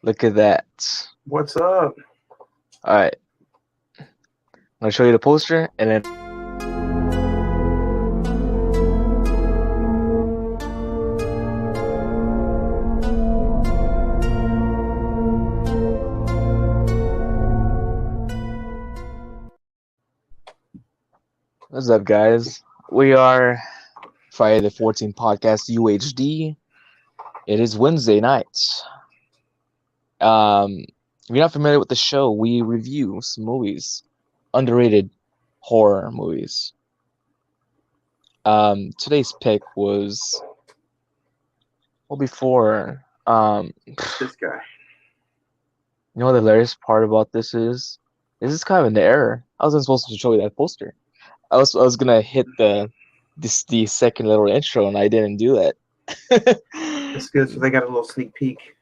Look at that. What's up? All right. I'm gonna show you the poster, and then what's up, guys? We are Friday the 14th podcast UHD. It is Wednesday night. If you're not familiar with the show, we review some movies, underrated horror movies. Today's pick was before. This guy. You know what the hilarious part about this is? This is kind of an error. I wasn't supposed to show you that poster. I was gonna hit the second little intro, and I didn't do that. That's good. So they got a little sneak peek.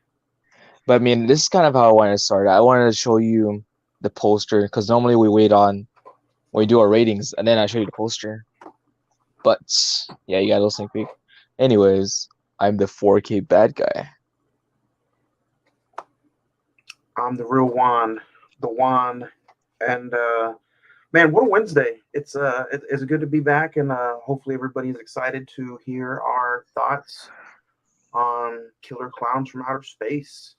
But I mean, this is kind of how I wanted to start. I wanted to show you the poster because normally we wait on when we do our ratings, and then I show you the poster. But yeah, you got a little sneak peek. Anyways, I'm the 4K bad guy. I'm the real Juan, and man, what a Wednesday! It's good to be back, and hopefully everybody's excited to hear our thoughts on Killer Clowns from Outer Space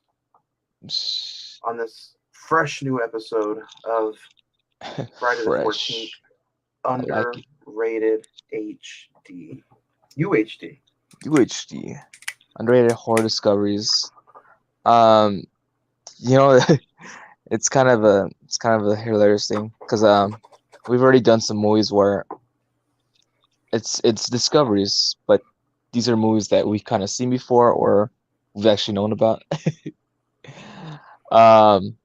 on this fresh new episode of Friday the 14th, I like it. underrated HD, UHD. UHD, underrated horror discoveries. You know, it's kind of a hilarious thing because we've already done some movies where it's discoveries, but these are movies that we've kind of seen before or we've actually known about. um,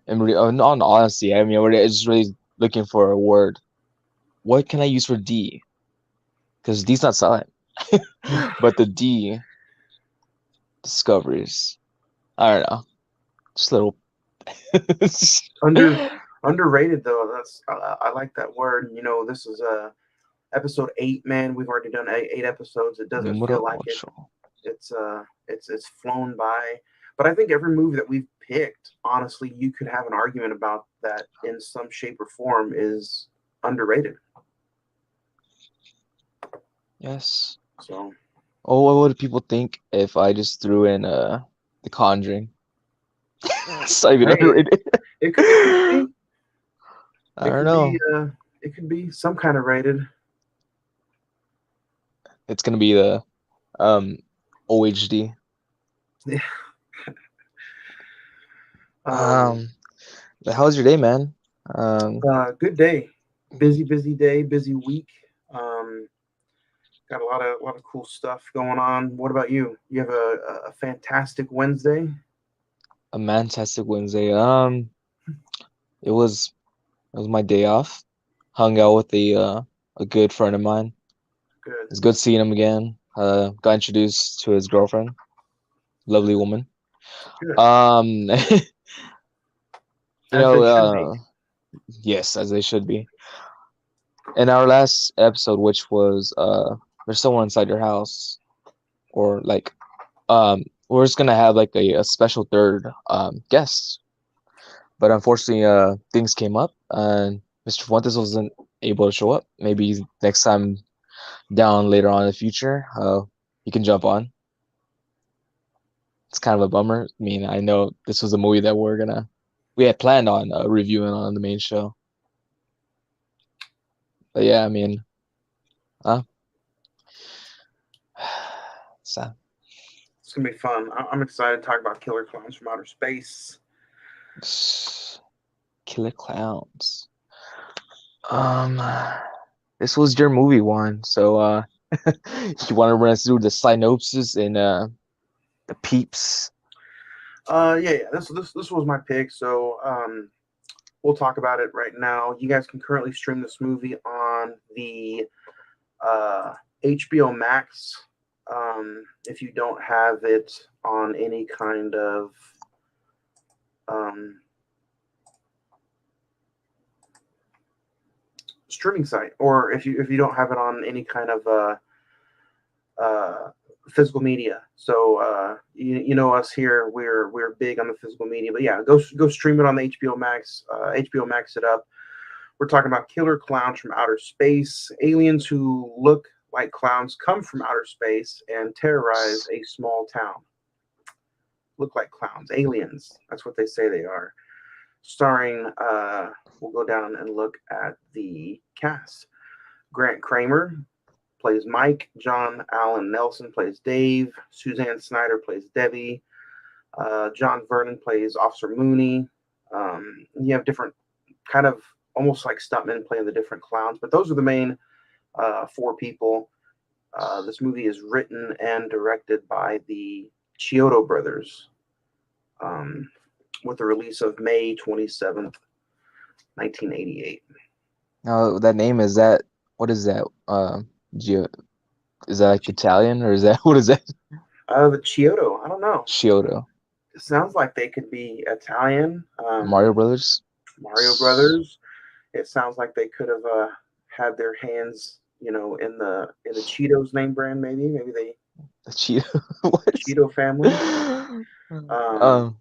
and in all honesty, I mean, we're just really looking for a word. What can I use for D? Because D's not silent, but the D discoveries. I don't know, just a little. Underrated though. I like that word. You know, this is episode 8. Man, we've already done eight episodes. It doesn't Número feel like it. ocho. It's flown by. But I think every movie that we've picked, honestly, you could have an argument about that in some shape or form is underrated. Yes. So Oh, what would people think if I just threw in The Conjuring? It's not even hey, underrated. it could be I don't know. it could be some kind of rated. It's gonna be the um OHD. Yeah. Um, but how's your day, man? Good day. Busy day, busy week. Um, got a lot of cool stuff going on. What about you? You have a fantastic Wednesday. A fantastic Wednesday. It was my day off. Hung out with a good friend of mine. Good. It's good seeing him again. Got introduced to his girlfriend, lovely woman. Good. You As know, they should be. yes, as they should be. In our last episode, which was there's someone inside your house, or like we're just gonna have like a special third guest, but unfortunately things came up and Mr. Fuentes wasn't able to show up. Maybe next time down later on in the future, he can jump on. It's kind of a bummer. I mean, I know this was a movie that we had planned on reviewing on the main show, but yeah, I mean, uh, sad. It's gonna be fun. I'm excited to talk about Killer Clowns from Outer Space. Killer Clowns. Um, this was your movie one, so you want to run us through the synopsis and the peeps? Yeah. This was my pick. So we'll talk about it right now. You guys can currently stream this movie on the HBO Max. If you don't have it on any kind of um, streaming site, or if you don't have it on any kind of physical media. So you know us here, we're big on the physical media. But yeah, go stream it on the HBO Max. HBO Max it up. We're talking about killer clowns from outer space. Aliens who look like clowns come from outer space and terrorize a small town. Look like clowns, aliens. That's what they say they are. Starring, we'll go down and look at the cast. Grant Kramer plays Mike. John Allen Nelson plays Dave. Suzanne Snyder plays Debbie. John Vernon plays Officer Mooney. You have different kind of almost like stuntmen playing the different clowns, but those are the main four people. This movie is written and directed by the Chiodo brothers, with the release of May 27th, 1988. No, that name is that. What is that? Gio, is that like Italian or is that what is that? The Chiodo, I don't know. Chiodo. It sounds like they could be Italian. Mario Brothers. Mario Brothers. It sounds like they could have had their hands, in the Cheetos name brand. Maybe they The Cheeto. What? Cheeto family. Um.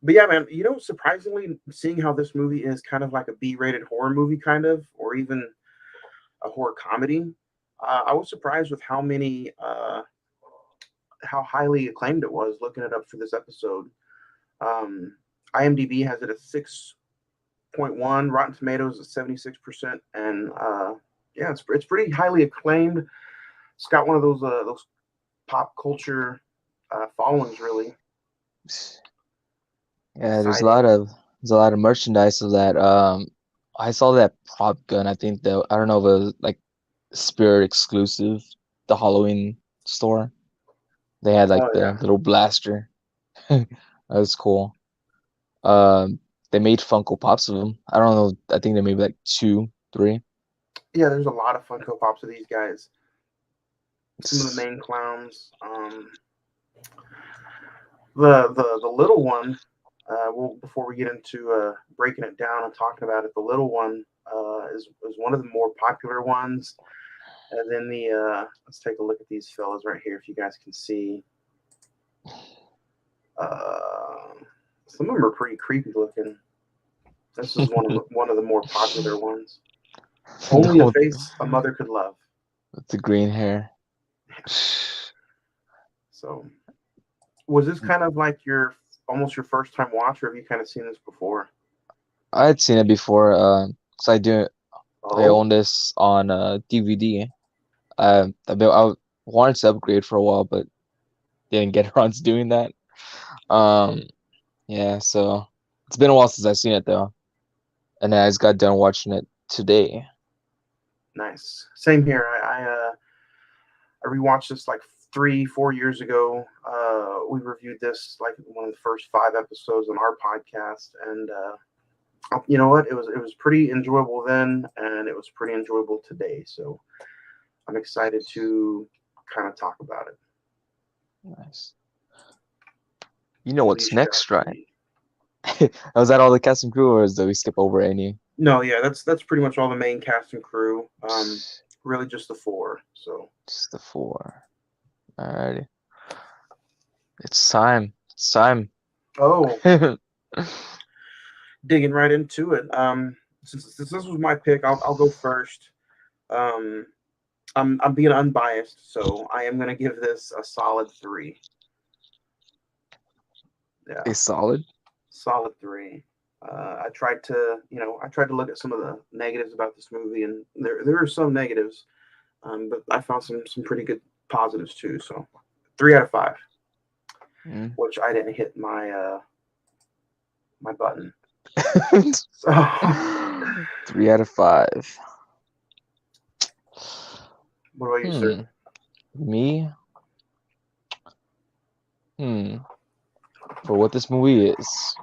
But yeah, man, surprisingly, seeing how this movie is kind of like a B-rated horror movie, kind of, or even a horror comedy, I was surprised with how highly acclaimed it was. Looking it up for this episode, IMDb has it at 6.1, Rotten Tomatoes at 76%, and yeah, it's pretty highly acclaimed. It's got one of those pop culture followings, really. Yeah, there's a lot of merchandise of that. I saw that prop gun. I think that I don't know if it was like Spirit exclusive, the Halloween store. They had like Oh the yeah, little blaster. That was cool. They made Funko Pops of them. I don't know. I think they made like two, three. yeah. There's a lot of Funko Pops of these guys. Some of the main clowns. The little one. Well, before we get into breaking it down and talking about it, the little one is one of the more popular ones. And then let's take a look at these fellas right here, if you guys can see. Some of them are pretty creepy looking. This is one of the more popular ones. Only a face a mother could love. With the green hair. So, was this kind of like almost your first time watch, or have you kind of seen this before? I had seen it before. So I Oh, own this on DVD. I wanted to upgrade for a while, but didn't get around to doing that. Yeah, so it's been a while since I've seen it though, and I just got done watching it today. nice. Same here. I rewatched this like 3-4 years ago. We reviewed this like one of the first 5 episodes on our podcast, and you know what? It was pretty enjoyable then, and it was pretty enjoyable today. So I'm excited to kind of talk about it. Nice. You know what's Alicia. next, right? Was that all the cast and crew, or did we skip over any? No, yeah, that's pretty much all the main cast and crew. Really just the four. So Just the four. Alrighty. It's time. It's time. oh, digging right into it. Since this was my pick, I'll go first. Um, I'm being unbiased, so I am gonna give this a solid 3. Yeah, A solid. solid 3. I tried to look at some of the negatives about this movie, and there are some negatives, but I found some pretty good positives too. So 3 out of 5, which I didn't hit my my button. So 3 out of 5. what about you, sir? Me? For what this movie is.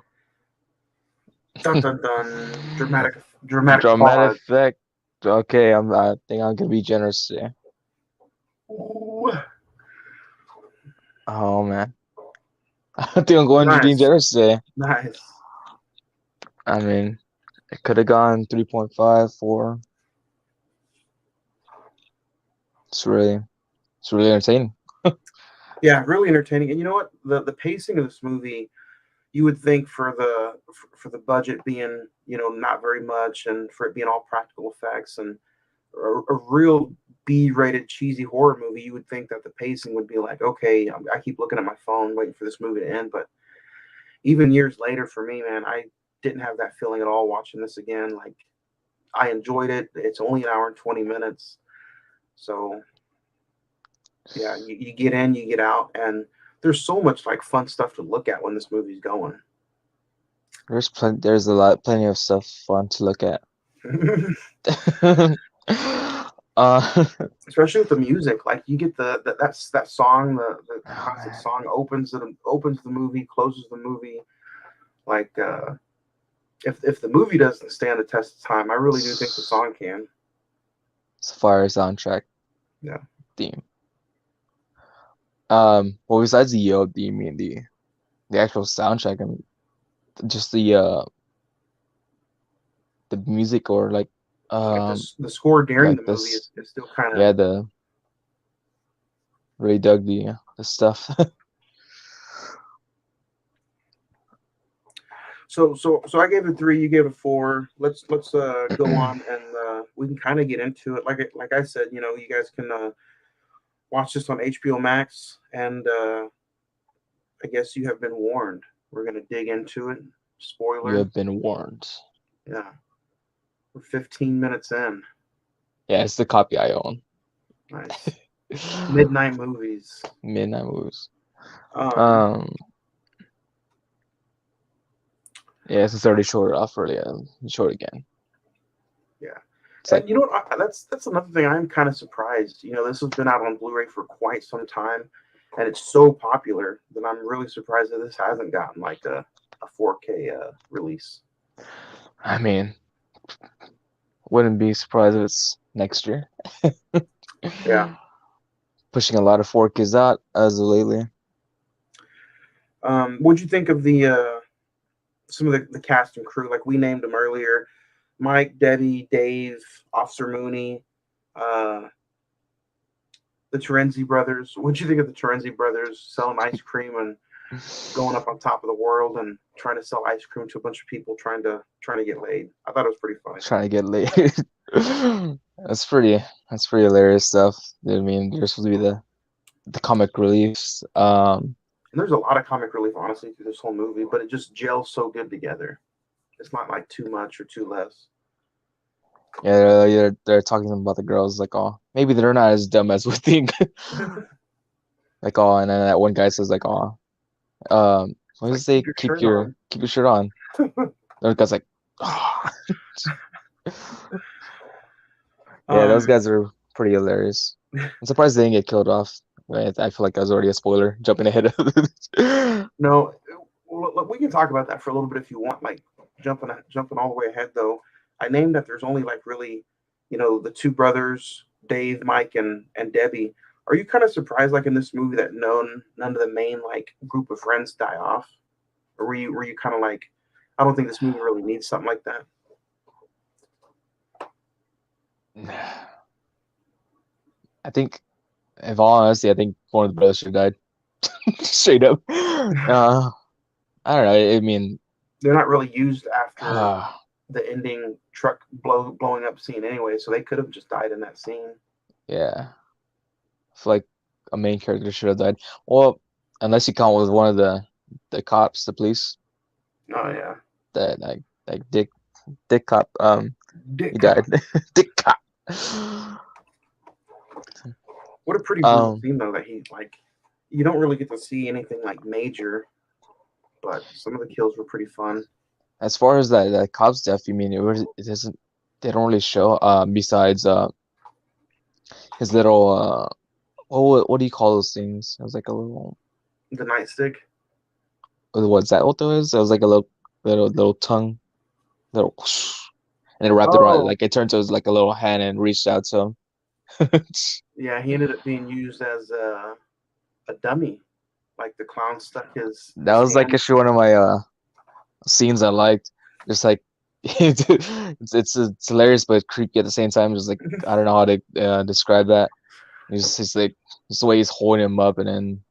Dun dun dun. Dramatic Dramatic pause. effect. Okay, I think I'm gonna be generous today. Ooh. Oh man. I think I'm going to be Nice. generous today. Nice. I mean, it could have gone 3.5, 4. It's really entertaining. Yeah, really entertaining. And you know what? The pacing of this movie, you would think for the budget being, not very much, and for it being all practical effects and a real B-rated cheesy horror movie, you would think that the pacing would be like, okay, I keep looking at my phone waiting for this movie to end. But even years later, for me, man, I didn't have that feeling at all watching this again. Like, I enjoyed it. It's only an hour and 20 minutes, so yeah, you get in, you get out, and there's so much like fun stuff to look at when this movie's going. There's plenty of stuff fun to look at. uh, Especially with the music, like you get that song, the oh classic man, song opens the movie, closes the movie. Like, if the movie doesn't stand the test of time, I really do think the song can. Safari soundtrack Yeah. theme. Well, besides the theme, I mean the actual soundtrack, I mean, just the music or Like um the score during like the movie this, is still kind of. yeah, the really dug the stuff. So I gave it three. You gave it four. Let's go on, and we can kind of get into it. Like I said, you guys can watch this on HBO Max, and I guess you have been warned. We're gonna dig into it. You Spoiler. have been warned. Yeah, we're 15 minutes in. Yeah, it's the copy I own. Nice. Midnight movies. Midnight Moves. Um, Um, yeah, it's already short off earlier. Short again. yeah. It's And like you know what? That's another thing. I'm kind of surprised. This has been out on Blu-ray for quite some time, and it's so popular that I'm really surprised that this hasn't gotten like a 4K release. I mean, wouldn't be surprised if it's next year. Yeah. Pushing a lot of 4Ks out as of lately. What'd you think of the some of the cast and crew? Like we named them earlier: Mike, Debbie, Dave, Officer Mooney, uh, the Terenzi brothers. What'd you think of the Terenzi brothers selling ice cream and going up on top of the world and trying to sell ice cream to a bunch of people trying to get laid? I thought it was pretty funny. Trying to get laid. That's pretty hilarious stuff. I mean, they're supposed to be the comic reliefs. And there's a lot of comic relief, honestly, through this whole movie, but it just gels so good together. It's not like too much or too less. Yeah, they're talking about the girls like, oh, maybe they're not as dumb as we think. Like, oh, and then that one guy says like, oh, what It's does like it say? keep your shirt on. Keep your shirt on. The other guy's like, oh. Yeah, those Um, guys are pretty hilarious. I'm surprised they didn't get killed off. Right? I feel like that was already a spoiler, jumping ahead of it. no, well, we can talk about that for a little bit if you want. Like jumping all the way ahead, though. I named that there's only like really, the two brothers, Dave, Mike, and Debbie. Are you kind of surprised, like in this movie, that none of the main like group of friends die off, or were you kind of like, I don't think this movie really needs something like that? I think, in all honesty, I think one of the brothers should have died. Straight up. I don't know. I mean, They're not really used after uh, the ending truck blowing up scene anyway, so they could have just died in that scene. yeah. I feel like a main character should have died. Well, unless you count with one of the cops, the police, Oh yeah, that like Dick cop. He Dick died. Cop. Dick cop. What a pretty brutal Um, scene though. That he like, you don't really get to see anything like major, but some of the kills were pretty fun. as far as that cop stuff, you mean it doesn't they don't really show besides his little what do you call those things? It was like a little The nightstick. what's that what that was? It was like a little tongue, little and it wrapped it around Oh like it turned to like a little hand and reached out to him. yeah, he ended up being used as a dummy. Like the clown stuck That his was like hand. actually one of my scenes I liked. Just like it's hilarious but creepy at the same time. Just like I don't know how to describe that. He's like just the way he's holding him up and then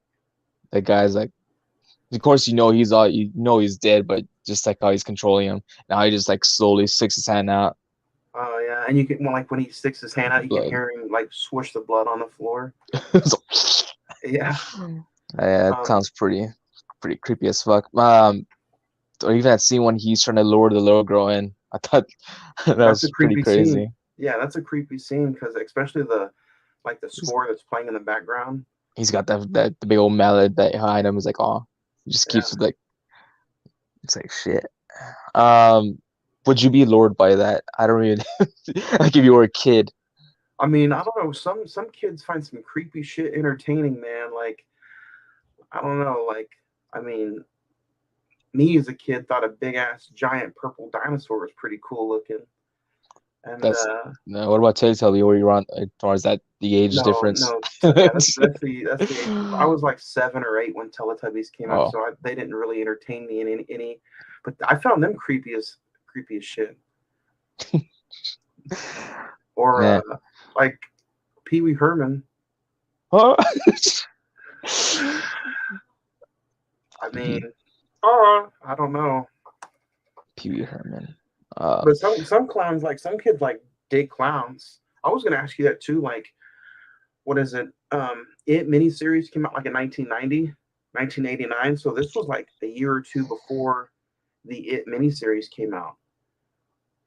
the guy's like, of course, he's all, he's dead, but just like how he's controlling him. Now he just like slowly sticks his hand out, Oh yeah, and you can like when he sticks his hand out, you can blood. hear him like swoosh the blood on the floor. Yeah. Yeah, it Um, sounds pretty creepy as fuck. Or even that scene when he's trying to lure the little girl in. I thought that that's a was pretty creepy scene. crazy. Yeah, that's a creepy scene because especially the like the He's, score that's playing in the background. he's got that the big old mallet that behind him. Is like, oh, he just Yeah. keeps like, it's like shit. Um, would you be lured by that? I don't really like if you were a kid. I mean, I don't know. Some kids find some creepy shit entertaining, man. Like I don't know. Like I mean, me as a kid thought a big ass giant purple dinosaur was pretty cool looking. And That's no. What about Teletubby? Where you're on, or is that the age no, difference? no, yeah, that's the age group. I was like 7 or 8 when Teletubbies came out, Oh, so they didn't really entertain me in any. But I found them creepy as shit. Or man. like Pee Wee Herman. Oh. I mean, I don't know. Pee Wee Herman. But some clowns like some kids like dig clowns. I was gonna ask you that too. Like, what is it? It miniseries came out like in 1990, 1989. So this was like a year or two before the It miniseries came out,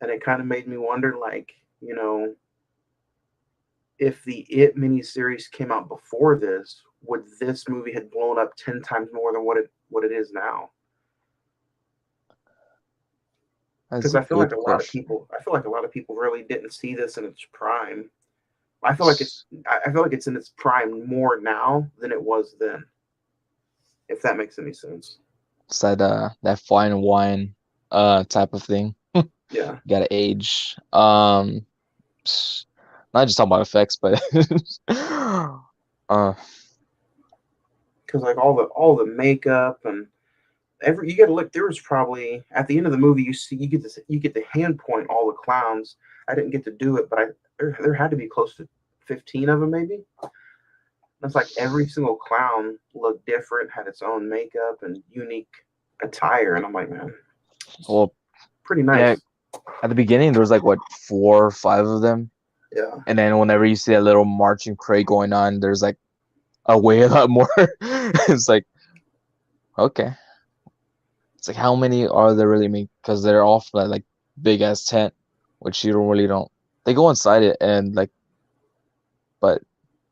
and it kind of made me wonder, like, if the It miniseries came out before this, would this movie had blown up 10 times more than what it is now? That's Because a I feel like good a lot of question. people, I feel like a lot of people really didn't see this in its prime. I feel like it's in its prime more now than it was then. If that makes any sense. It's that fine wine type of thing. Yeah, Gotta age. Psh, not just talking about effects, but uh because like all the makeup and you got to look. There was probably at the end of the movie you get to hand point all the clowns. I didn't get to do it, but there had to be close to 15 of them maybe. It's like every single clown looked different, had its own makeup and unique attire, and I'm like, man, well, pretty yeah, nice. at the beginning there was like what 4 or 5 of them, Yeah, and then whenever you see that little marching parade going on, there's like a way a lot more. It's like, okay, it's like how many are there really? Make because they're all from that like big ass tent, which you don't. They go inside it and like, but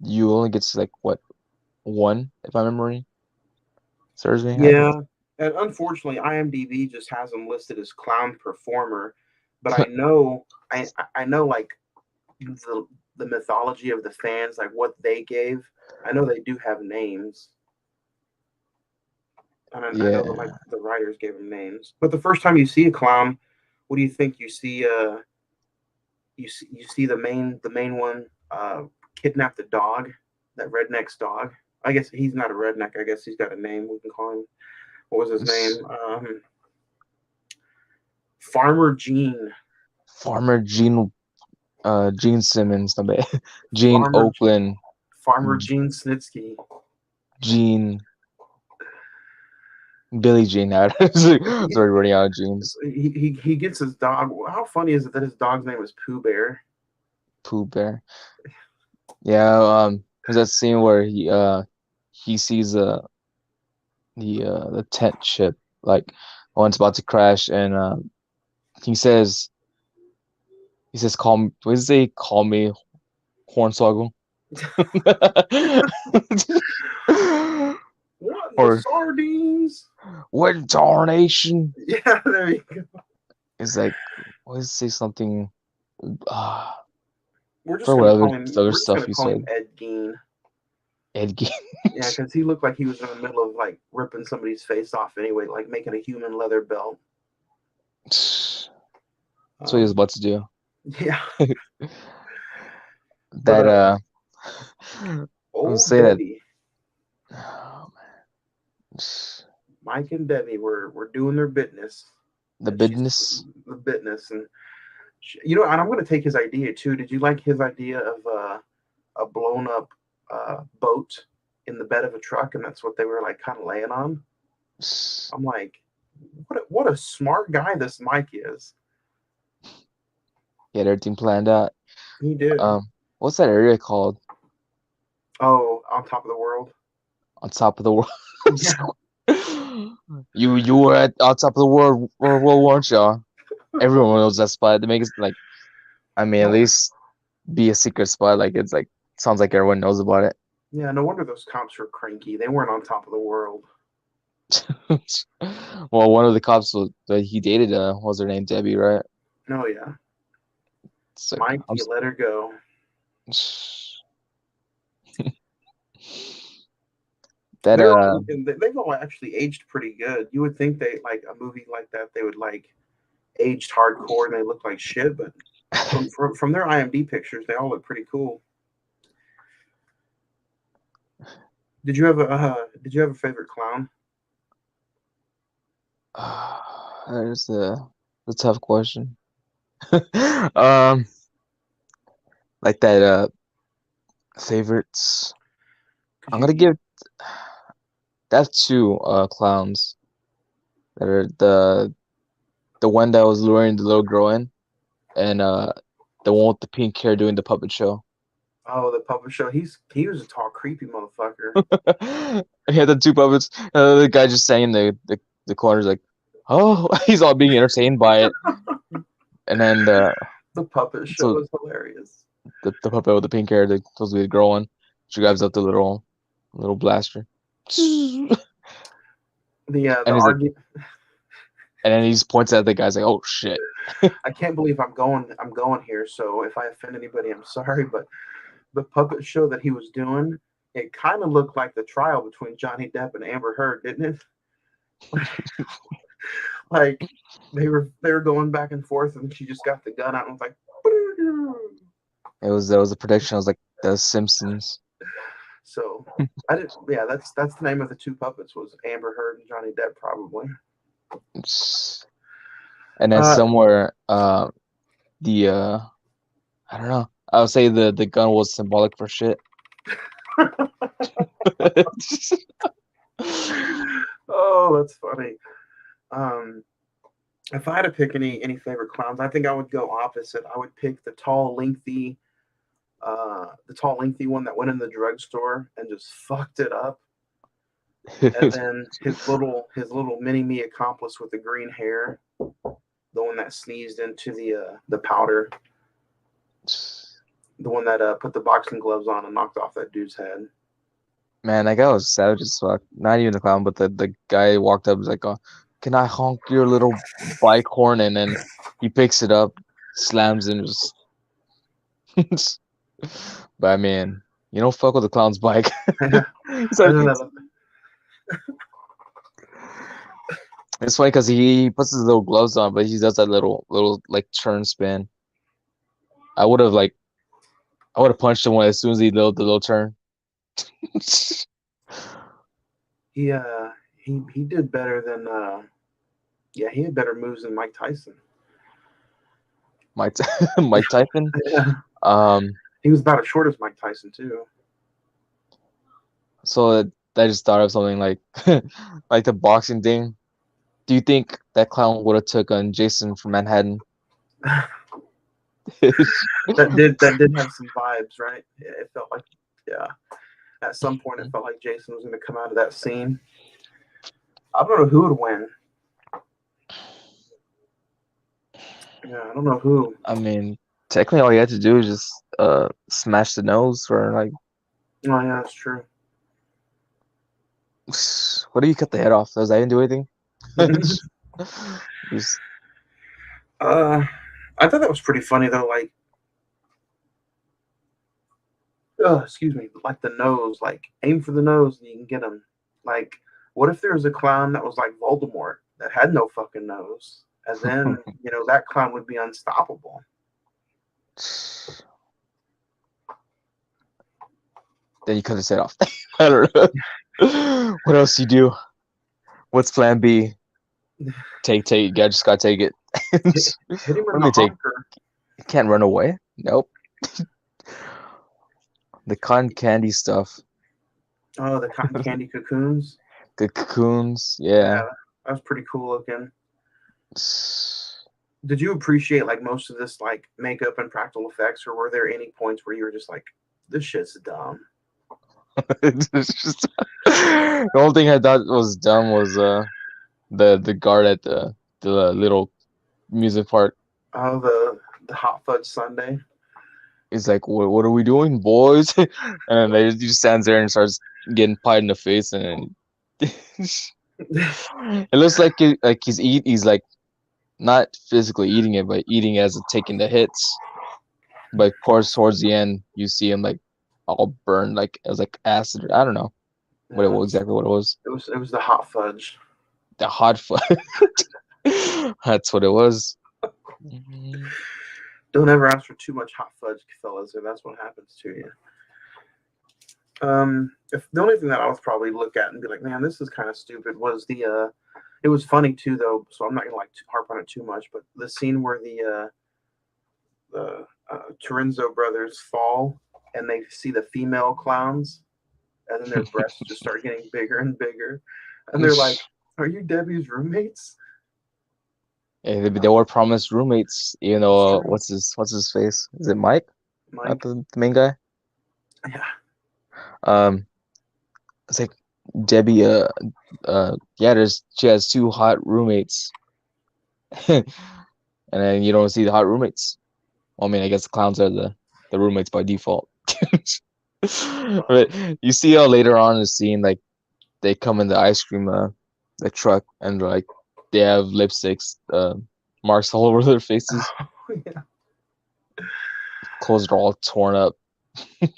you only get to like what one, if my memory serves me. I think. yeah. And unfortunately, IMDb just has them listed as clown performer, but I know like the mythology of the fans, like what they gave. I know they do have names, and I know that like Yeah. the writers gave them names. But the first time you see a clown, what do you think? You see the main one kidnap the dog, that redneck's dog. I guess he's not a redneck. I guess he's got a name. We can call him. What was his name? Farmer Gene. Farmer Gene Simmons, no bad. Gene Farmer Oakland, Farmer Gene Snitsky. Gene Billy Jean. It's already running out of jeans. He gets his dog. How funny is it that his dog's name is Pooh Bear? Pooh Bear. Yeah, there's that scene where he sees the tent ship like when it's about to crash, and he says call me, what does he say, call me Hornswoggle. What in the Or sardines? what tarnation? Yeah, there you go. It's like, what does he say, something uh We're just for gonna whatever call him. other We're just stuff gonna you call him said. Ed Gein. Ed Gein. Yeah, because he looked like he was in the middle of like ripping somebody's face off anyway, like making a human leather belt. That's what he was Um, about to do. yeah, but That I would old say that, Debbie, oh, man. Mike and Debbie were doing their business, The and she's business. the business, and and I'm gonna take his idea too. Did you like his idea of a blown up boat? in the bed of a truck, and that's what they were like kind of laying on. I'm like, what a smart guy this Mike is. He had everything planned out. He did. What's that area called? Oh, on top of the world. On top of the world. Yeah. You were at on top of the world, weren't you? Everyone knows that spot. They make it like, I mean, at least be a secret spot. Like it's like sounds like everyone knows about it. Yeah, no wonder those cops were cranky. They weren't on top of the world. Well, one of the cops that he dated, what was her name, Debbie, right? Oh yeah. It's like, Mike, you let her go. that They've all actually aged pretty good. You would think they like a movie like that they would like aged hardcore and they look like shit, but from their IMDb pictures, they all look pretty cool. Did you have a favorite clown? That's a tough question. Um, like that favorites. I'm gonna give that to clowns that are the one that was luring the little girl in, and the one with the pink hair doing the puppet show. Oh, the puppet show. He was a tall, creepy motherfucker. He had the two puppets. The guy just saying the corner's like, oh, he's all being entertained by it, and then the puppet show is hilarious. The puppet with the pink hair, the supposed to be the girl one. She grabs up the little blaster. The and argument. Like, and then he just points at the guy's like, "Oh shit!" I can't believe I'm going here. So if I offend anybody, I'm sorry. But the puppet show that he was doing, it kind of looked like the trial between Johnny Depp and Amber Heard, didn't it? Like they were going back and forth, and she just got the gun out and was like. That was a prediction. I was like, The Simpsons. So I didn't. Yeah, that's the name of the two puppets was Amber Heard and Johnny Depp probably. And then somewhere, I don't know. I would say the gun was symbolic for shit. Oh, that's funny. If I had to pick any favorite clowns, I think I would go opposite. I would pick the tall, lengthy one that went in the drugstore and just fucked it up. And then his little mini me accomplice with the green hair, the one that sneezed into the powder, the one that put the boxing gloves on and knocked off that dude's head. Man, that guy was savage as fuck. Not even the clown, but the guy walked up and was like, oh, can I honk your little bike horn? And then he picks it up, slams it, and just but I mean, you don't fuck with the clown's bike. It's funny because he puts his little gloves on, but he does that little like turn spin. I would have punched him as soon as he did the little turn. He did better than he had better moves than Mike Tyson. Mike Tyson? Yeah. He was about as short as Mike Tyson too. So I just thought of something like like the boxing thing. Do you think that clown would have took on Jason from Manhattan? that did have some vibes, right? Yeah, it felt like at some point it felt like Jason was going to come out of that scene. I don't know who would win. Yeah, I don't know who. I mean, technically, all you had to do is just smash the nose for like. Oh yeah, that's true. What do you cut the head off? Does that even do anything? I thought that was pretty funny though. Like, excuse me, like the nose. Like, aim for the nose and you can get him. Like, what if there was a clown that was like Voldemort that had no fucking nose? And then, that clown would be unstoppable. Then you cut his head off. I don't know. What else you do? What's plan B? Take. You just gotta take it. Hit him in the honker. Can't run away? Nope. The cotton candy stuff. Oh, the cotton candy cocoons. The cocoons, Yeah, yeah. that was pretty cool looking. Did you appreciate like most of this like makeup and practical effects, or were there any points where you were just like, this shit's dumb? It's just the only thing I thought was dumb was the guard at the little music park. Oh, the hot fudge sundae. He's like, what are we doing, boys? And then he just stands there and starts getting pied in the face, and then it looks like he's like not physically eating it, but eating it as it taking the hits. But of course, towards the end, you see him like all burned, like it was like acid. I don't know what it Yeah, was exactly what it was. it was the hot fudge. The hot foot. That's what it was. Mhm. Don't ever ask for too much hot fudge, fellas, or that's what happens to you. If the only thing that I would probably look at and be like, man, this is kind of stupid was it was funny too though, so I'm not gonna like harp on it too much, but the scene where the Torenzo brothers fall and they see the female clowns, and then their breasts just start getting bigger and bigger, and they're like, "Are you Debbie's roommates?" Yeah, they were promised roommates. You It's know, true, what's his face? Is it Mike? Not Mike. the main guy. Yeah, Um, it's like Debbie. Yeah. She has two hot roommates, and then you don't see the hot roommates. Well, I mean, I guess the clowns are the roommates by default. well, But you see how later on in the scene, like they come in the ice cream the truck, and like they have lipsticks marks all over their faces. yeah, Clothes are all torn up. I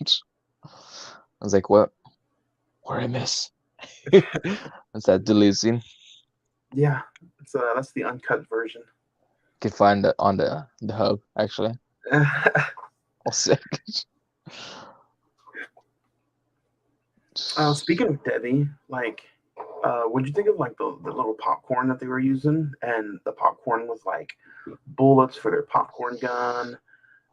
was like, what did I miss? That's that delete scene. yeah. That's the uncut version. Could find it on the hub actually. All sick. Speaking of Debbie, like, what'd you think of like the little popcorn that they were using? And the popcorn was like bullets for their popcorn gun.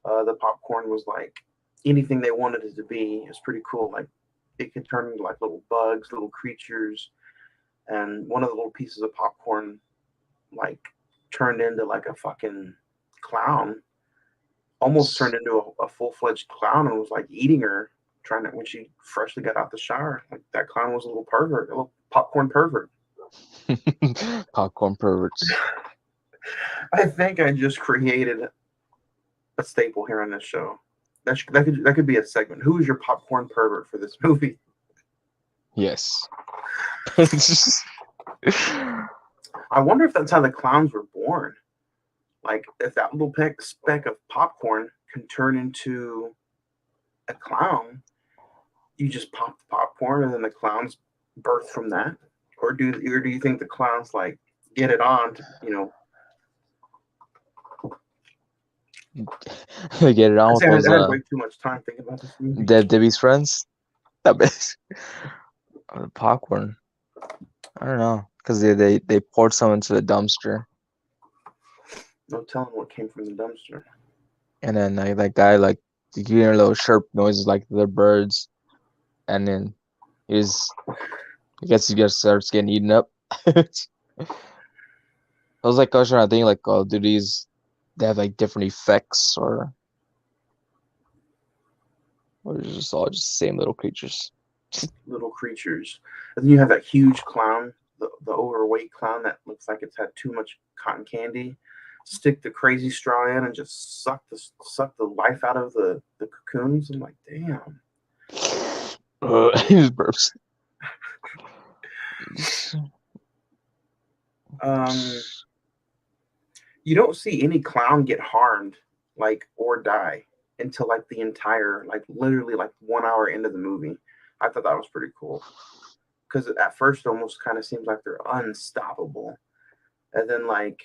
The popcorn was like anything they wanted it to be. It's pretty cool. Like it could turn into like little bugs, little creatures, and one of the little pieces of popcorn like turned into like a fucking clown. Almost turned into a full fledged clown and was like eating her, trying to when she freshly got out the shower. Like that clown was a little pervert, a little popcorn pervert. Popcorn perverts. I think I just created a staple here on this show. That could be a segment. Who is your popcorn pervert for this movie? Yes. I wonder if that's how the clowns were born. Like if that little speck of popcorn can turn into a clown, you just pop the popcorn and then the clowns birth from that, or do you think the clowns like get it on to, They get it I on with say those I had way too much time thinking about this movie. Debbie's friends. That bitch. Popcorn. I don't know, because they poured some into the dumpster, No telling what came from the dumpster. and then like that guy like you hear little chirp noises like the birds, and then I guess he just starts getting eaten up. I was like, I was trying to think like, oh, do they have like different effects or is it just all just the same little creatures? Little creatures. And then you have that huge clown, the overweight clown that looks like it's had too much cotton candy. Stick the crazy straw in and just suck the life out of the cocoons. I'm like, damn. He just burps. Um, you don't see any clown get harmed, like or die until like the entire, like literally like 1 hour into the movie. I thought that was pretty cool because at first it almost kind of seems like they're unstoppable, and then like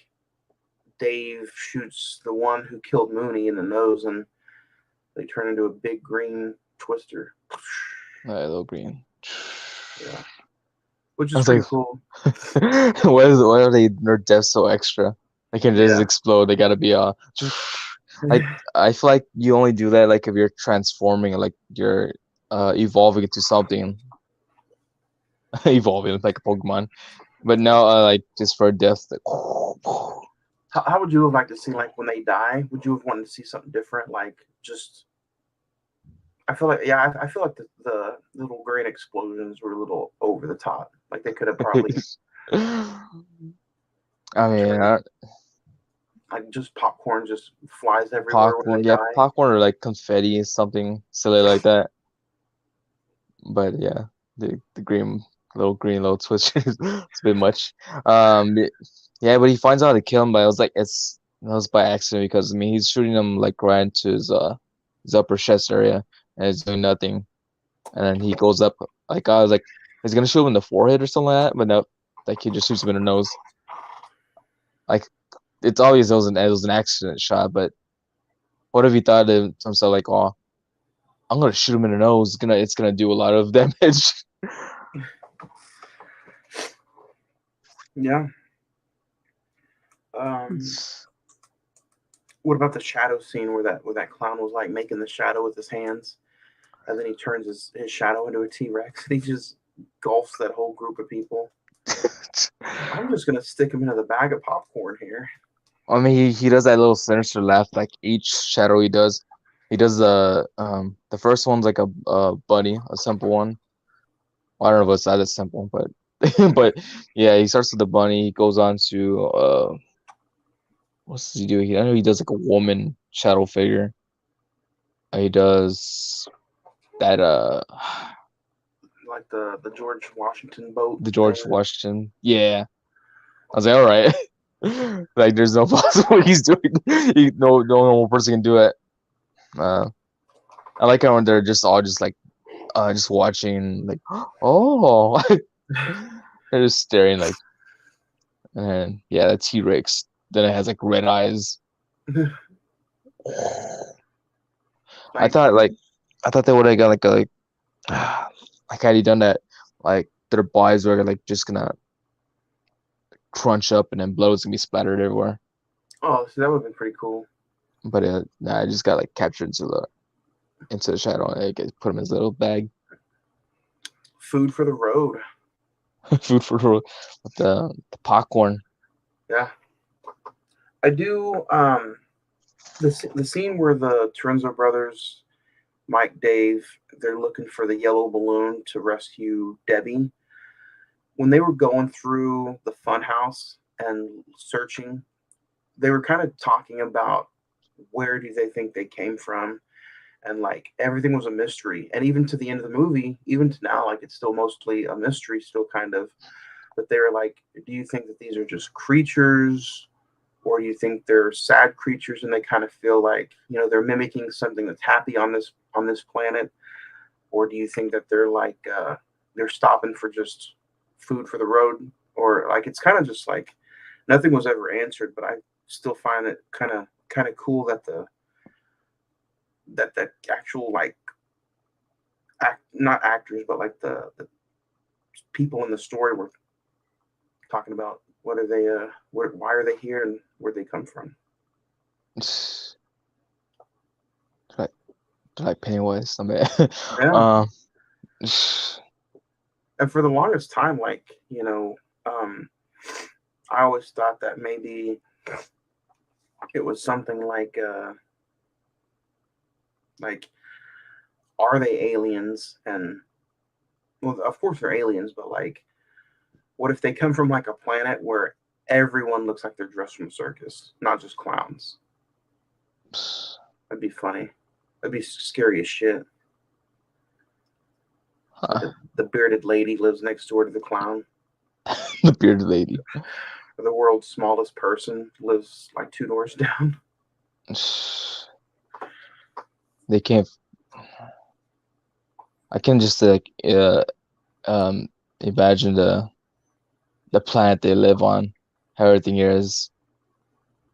Dave shoots the one who killed Mooney in the nose, and they turn into a big green twister. Little green. Yeah, which I is was pretty like, cool. why are their deaths so extra? They can just Yeah, explode. They gotta be like I feel like you only do that like if you're transforming, like you're evolving into something. evolving like a Pokemon. But now, like just for death, like, How would you have liked to see like when they die? Would you have wanted to see something different? Like just I feel like I feel like the little green explosions were a little over the top. Like they could have probably I mean, turned like just popcorn just flies everywhere when they popcorn, yeah, die. popcorn or like confetti, something silly like that. But yeah, the green little twist is it's a bit much. Y- yeah, but he finds out how to kill him, but I was like, it was by accident because I mean he's shooting him like right into his upper chest area and it's doing nothing. And then he goes up like I was like, he's gonna shoot him in the forehead or something like that, but no, like he just shoots him in the nose. Like it's obvious it was an accident shot, but what if he thought to himself like, oh, I'm gonna shoot him in the nose, it's gonna do a lot of damage. Yeah. Um, what about the shadow scene where that clown was like making the shadow with his hands, and then he turns his shadow into a T Rex, and he just gulfs that whole group of people. I'm just gonna stick him into the bag of popcorn here. I mean, he does that little sinister laugh like each shadow he does. He does the first one's like a bunny, a simple one. Well, I don't know if it's that simple, but but yeah, he starts with the bunny. He goes on to what does he do? I know he does like a woman shadow figure. He does that Like the George Washington boat the thing. George Washington. Yeah, I was like, all right. Like, there's no possible he's doing. No normal person can do it. Uh, I like how when they're just all just like just watching like oh they're just staring like and yeah the T-Rex then it has like red eyes. I Like thought like I thought they would have got like had he done that like their bodies were like just gonna crunch up and then blood was gonna be splattered everywhere. oh, so that would have been pretty cool. But nah, I just got like captured into the shadow and like, put him in his little bag. Food for the road. Food for with the popcorn. Yeah, I do. The scene where the Terenzo brothers, Mike, Dave, they're looking for the yellow balloon to rescue Debbie. When they were going through the funhouse and searching, they were kind of talking about where do they think they came from, and like everything was a mystery. And even to the end of the movie, even to now, like it's still mostly a mystery, still kind of. But they were like, do you think that these are just creatures? Or do you think they're sad creatures and they kind of feel like they're mimicking something that's happy on this planet, or do you think that they're like they're stopping for just food for the road, or like it's kind of just like nothing was ever answered, but I still find it kind of cool that that actual like not actors but like the people in the story were talking about what are they why are they here and where they come from. Like like Pennywise. I mean, Yeah. um, And for the longest time, like I always thought that maybe it was something like are they aliens? And well, of course they're aliens, but like what if they come from like a planet where everyone looks like they're dressed from a circus, not just clowns? That'd be funny. That'd be scary as shit. Like huh. the bearded lady lives next door to the clown. The bearded lady. The world's smallest person lives like two doors down. They can't. I can just like um imagine the planet they live on, how everything here is.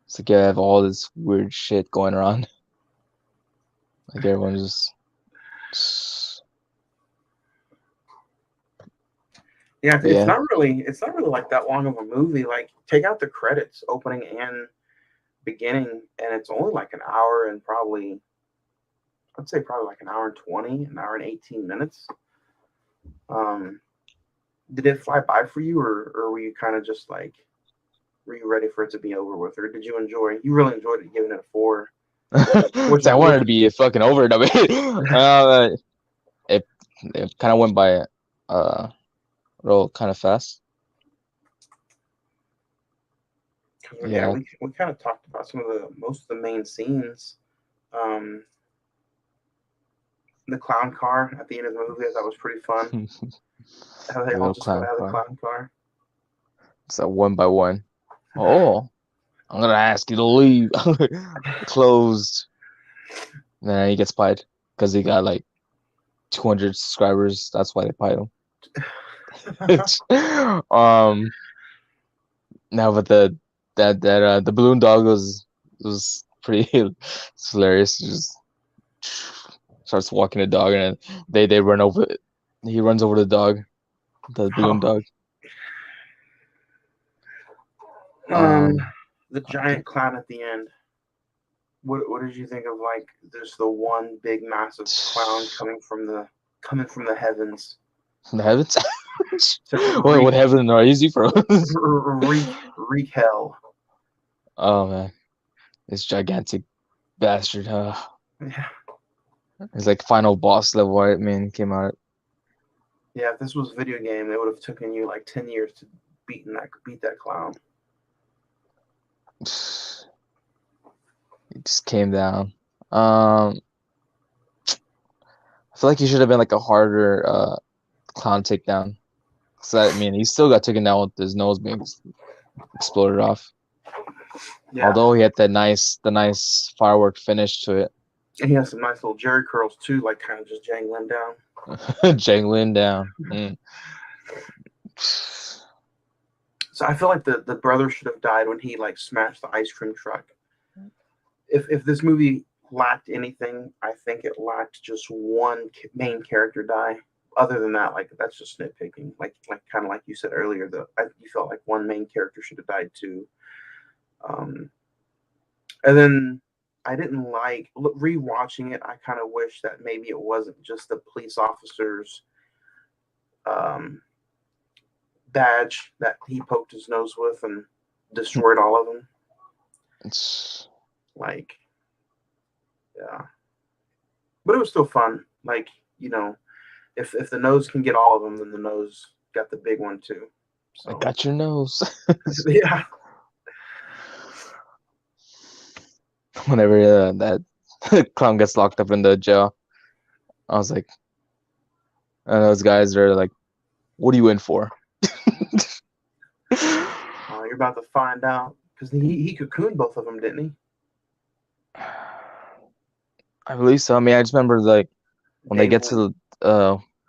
It's like you have all this weird shit going around. Like everyone's just Yeah, it's yeah. not really like that long of a movie. Like take out the credits, opening and beginning, and it's only like an hour and probably I'd say probably like an hour and 20, an hour and 18 minutes. Um, did it fly by for you, or were you kind of just like, were you ready for it to be over with, or did you enjoy? You really enjoyed it, giving it a 4. Which So is I wanted to be fucking over it. I mean, it kind of went by real kind of fast. yeah, Yeah. we kind of talked about most of the main scenes. Um, the clown car at the end of the movie, I thought was pretty fun. How they The all little just got clown out of the car. clown car. So one by one. Oh, I'm gonna ask you to leave. Closed. Then he gets pied because he got like 200 subscribers. That's why they pied him. um, now, but the balloon dog was pretty it's hilarious. He just starts walking the dog, and they run over. He runs over the dog, the balloon Oh, dog. um, Um, the giant clown at the end. What did you think of like there's the one big massive clown coming from the heavens the heavens. to What heaven are easy from? wreak hell? Oh man, this gigantic bastard. Yeah, It's like final boss level. Right, man, came out. yeah. If this was a video game, it would have taken you like 10 years to beat that clown. It just came down. I feel like he should have been like a harder clown takedown. Cause I mean, he still got taken down with his nose being exploded off. Yeah, Although he had the nice firework finish to it, and he has some nice little jerry curls too, like kind of just jangling down. jangling down. Mm. So I feel like the brother should have died when he like smashed the ice cream truck. If this movie lacked anything, I think it lacked just one main character die. Other than that, like that's just nitpicking. Like kind of like you said earlier, you felt like one main character should have died too. Um, and then I didn't like rewatching it. I kind of wish that maybe it wasn't just the police officers um, badge that he poked his nose with and destroyed all of them. It's Like, yeah, but it was still fun. Like, you know, if the nose can get all of them, then the nose got the big one too. I So got your nose. yeah, Whenever that clown gets locked up in the jail, I was like, and those guys are like, "What are you in for?" you're about to find out because he cocooned both of them, didn't he? I believe so. I mean, I just remember like when they Dave. get to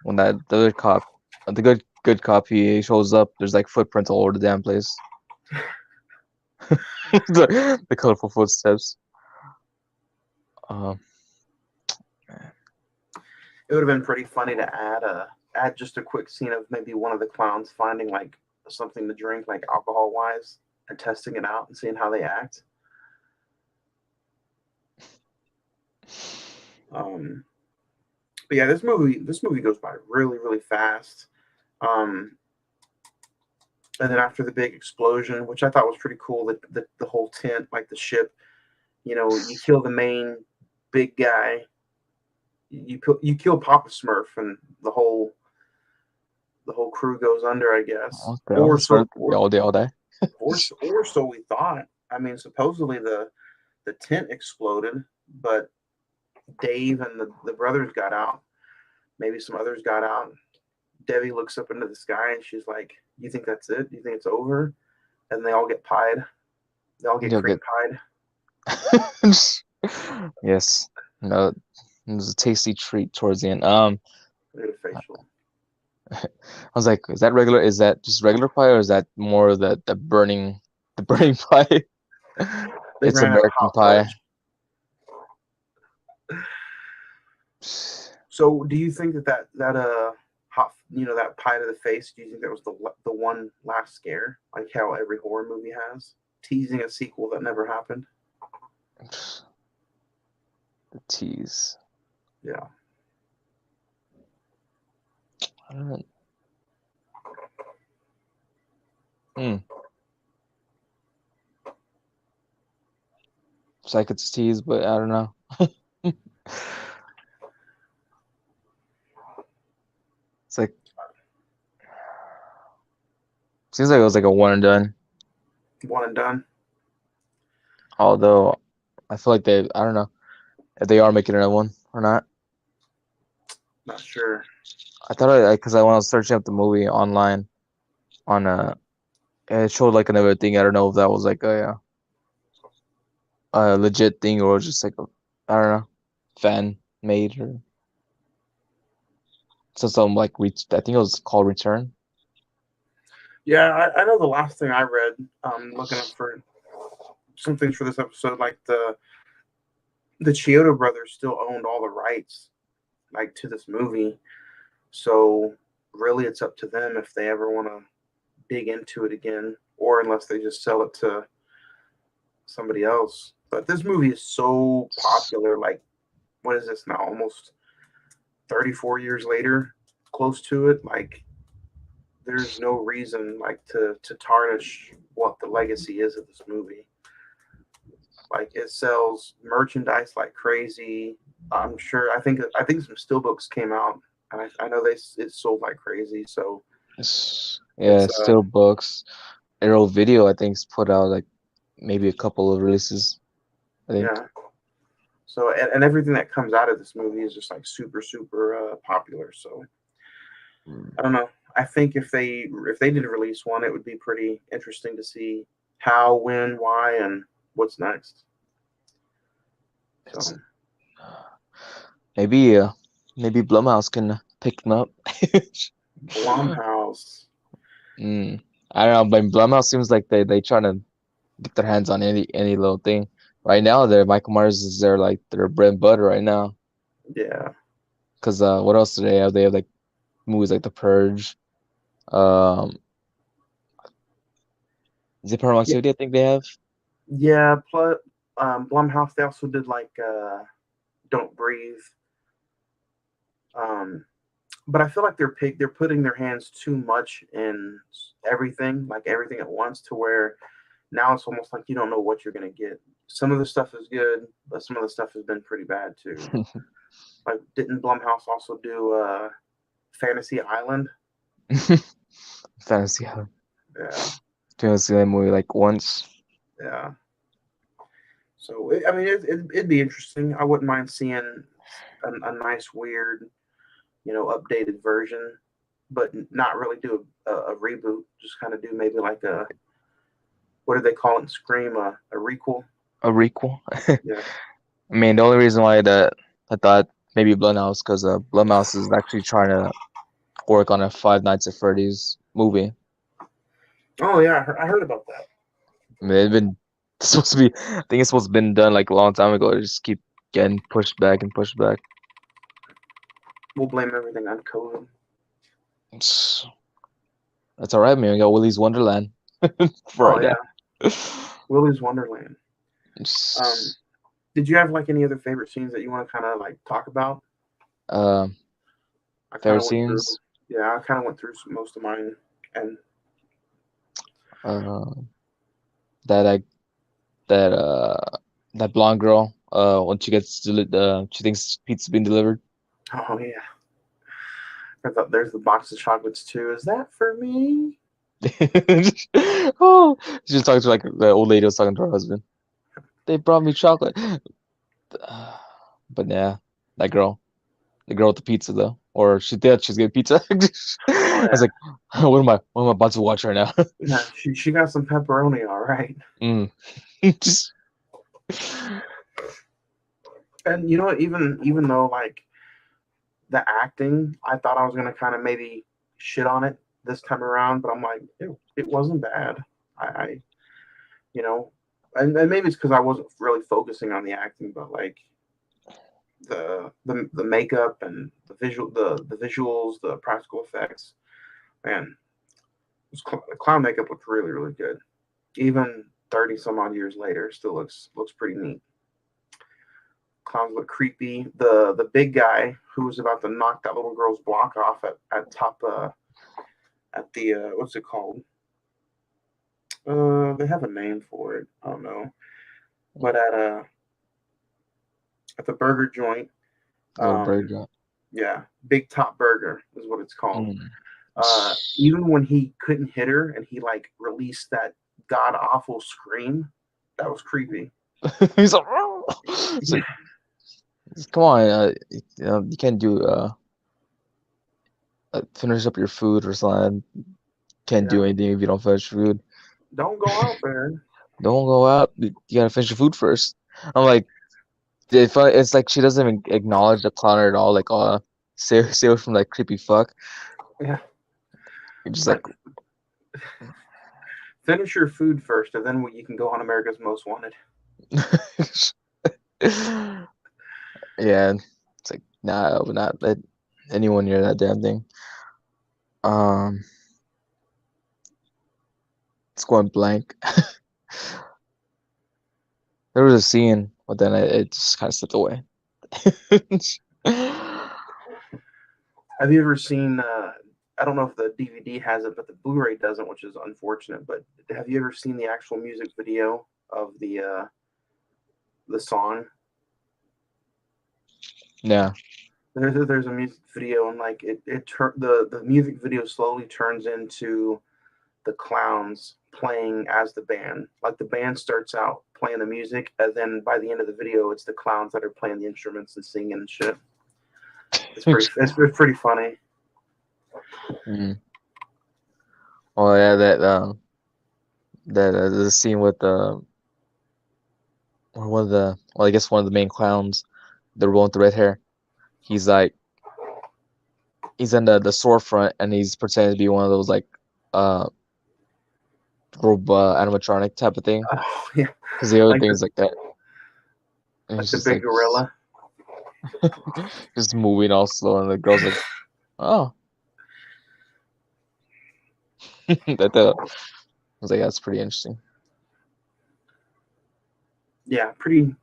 when that the good cop, the good cop, he shows up. There's like footprints all over the damn place. The colorful footsteps. Um, It would have been pretty funny to add just a quick scene of maybe one of the clowns finding like something to drink, like alcohol wise, and testing it out and seeing how they act. Um, but yeah, this movie goes by really fast. Um, and then after the big explosion, which I thought was pretty cool, the whole tent, like the ship, you kill the main big guy, you kill Papa Smurf, and the whole crew goes under, I guess, okay, all day, all day. or so we thought. I mean, supposedly the tent exploded, but Dave and the brothers got out. Maybe some others got out. Debbie looks up into the sky and she's like, "You think that's it? You think it's over?" And they all get pied. They all get You'll cream get pied. yes. No, it was a tasty treat towards the end. Look at the facial. I was like, is that regular? Is that just regular pie, or is that more the burning pie? They It's ran out of American hot pie. fudge. So, do you think that hot that pie to the face? Do you think that was the one last scare, like how every horror movie has, teasing a sequel that never happened? The tease. Yeah. I don't know. Hmm. It's like it's tease, but I don't know. It's like seems like it was like a one and done. One and done. Although I feel like I don't know if they are making another one or not. Not sure. I thought because I when I was searching up the movie online on it showed like another thing. I don't know if that was like a legit thing or just like I don't know fan made or something like I think it was called Return. Yeah, I know the last thing I read, looking up for some things for this episode, like the Chiodo brothers still owned all the rights, like to this movie. So really, it's up to them if they ever want to dig into it again, or unless they just sell it to somebody else. But this movie is so popular. Like, what is this now? Almost 34 years later, close to it. Like, there's no reason like to tarnish what the legacy is of this movie. Like, it sells merchandise like crazy. I'm sure. I think some steelbooks came out, and I know it sold like crazy. So Yeah, it's still books. Arrow Video I think's put out like maybe a couple of releases. I think. yeah. So and everything that comes out of this movie is just like super popular. So I don't know. I think if they did release one, it would be pretty interesting to see how, when, why, and what's next. It's So maybe maybe Blumhouse can pick them up. Blumhouse, Mm. I don't know, but Blumhouse seems like they trying to get their hands on any little thing. Right now, their Michael Myers is their bread and butter right now. yeah, Cause what else do they have? They have like movies like The Purge. Um, is it Paranormal yeah, Activity? I think they have. yeah. Plus, Blumhouse they also did like Don't Breathe. Um, but I feel like they're putting their hands too much in everything, like everything at once, to where now it's almost like you don't know what you're gonna get. Some of the stuff is good, but some of the stuff has been pretty bad too. Like, didn't Blumhouse also do Fantasy Island? Fantasy. I Yeah, think I've seen that movie like once. yeah. So I mean, it'd be interesting. I wouldn't mind seeing a nice, weird, updated version, but not really do a reboot. Just kind of do maybe like a, what do they call it in Scream? A requel. A requel. Yeah. I mean, the only reason why that I thought maybe Blumhouse, because Blumhouse is actually trying to work on a Five Nights at Freddy's movie. Oh yeah, I heard about that. I mean, it's been supposed to be. I think it's supposed to have been done like a long time ago. It just keep getting pushed back and pushed back. We'll blame everything on COVID. It's- That's all right, man. We got Willy's Wonderland for Oh right yeah, now. Willy's Wonderland. Um, It's, did you have like any other favorite scenes that you want to kind of like talk about? Um, I kind favorite of went through. scenes. Yeah, I kind of went through most of mine, and Uh, that I that that blonde girl. When she thinks pizza's been delivered. oh yeah, I thought there's the box of chocolates too. Is that for me? Oh, she just talked to like the old lady was talking to her husband. They brought me chocolate. But yeah, that girl, the girl with the pizza though, or she did. She's getting pizza. Oh I was yeah, like, what am I about to watch right now? yeah. She got some pepperoni, all right. Mm. Just, And you know what? Even though like the acting, I thought I was gonna kind of maybe shit on it this time around, but I'm like, it wasn't bad. I you know, and maybe it's because I wasn't really focusing on the acting, but like the makeup and the visuals, the practical effects, man, the clown makeup looked really good. Even 30 some odd years later, still looks pretty neat. Clowns look creepy. The big guy who was about to knock that little girl's block off at top at the what's it called? They have a name for it. I don't know, but at the burger joint, The um, burger. yeah, Big Top Burger is what it's called. Mm. Even when he couldn't hit her and he like released that god awful scream, that was creepy. He's like, it's like, come on, you can't do finish up your food or something. Can't do Yeah, anything if you don't finish food. don't go out there. Don't go out. You gotta finish your food first. I'm like, it's like she doesn't even acknowledge the clowner at all. Like, stay away from that creepy fuck. Yeah, You're just like, like finish your food first, and then you can go on America's Most Wanted. yeah. It's like, nah, I would not let anyone near that damn thing. Um, it's going blank. There was a scene, but then it just kind of slipped away. Have you ever seen? I don't know if the DVD has it, but the Blu-ray doesn't, which is unfortunate. But have you ever seen the actual music video of the song? Yeah. There's a music video, and like the music video slowly turns into the clowns playing as the band. Like the band starts out playing the music, and then by the end of the video, it's the clowns that are playing the instruments and singing and shit. It's pretty funny. Mm. Oh yeah, that the scene with or one of the well, I guess one of the main clowns, the one with the red hair. He's like he's in the storefront and he's pretending to be one of those like uh robot animatronic type of thing Oh yeah, because the other like things like that. And like he's the just big like gorilla. just moving all slow, and the girl's like, "Oh," I was like, "That's pretty interesting." Yeah, pretty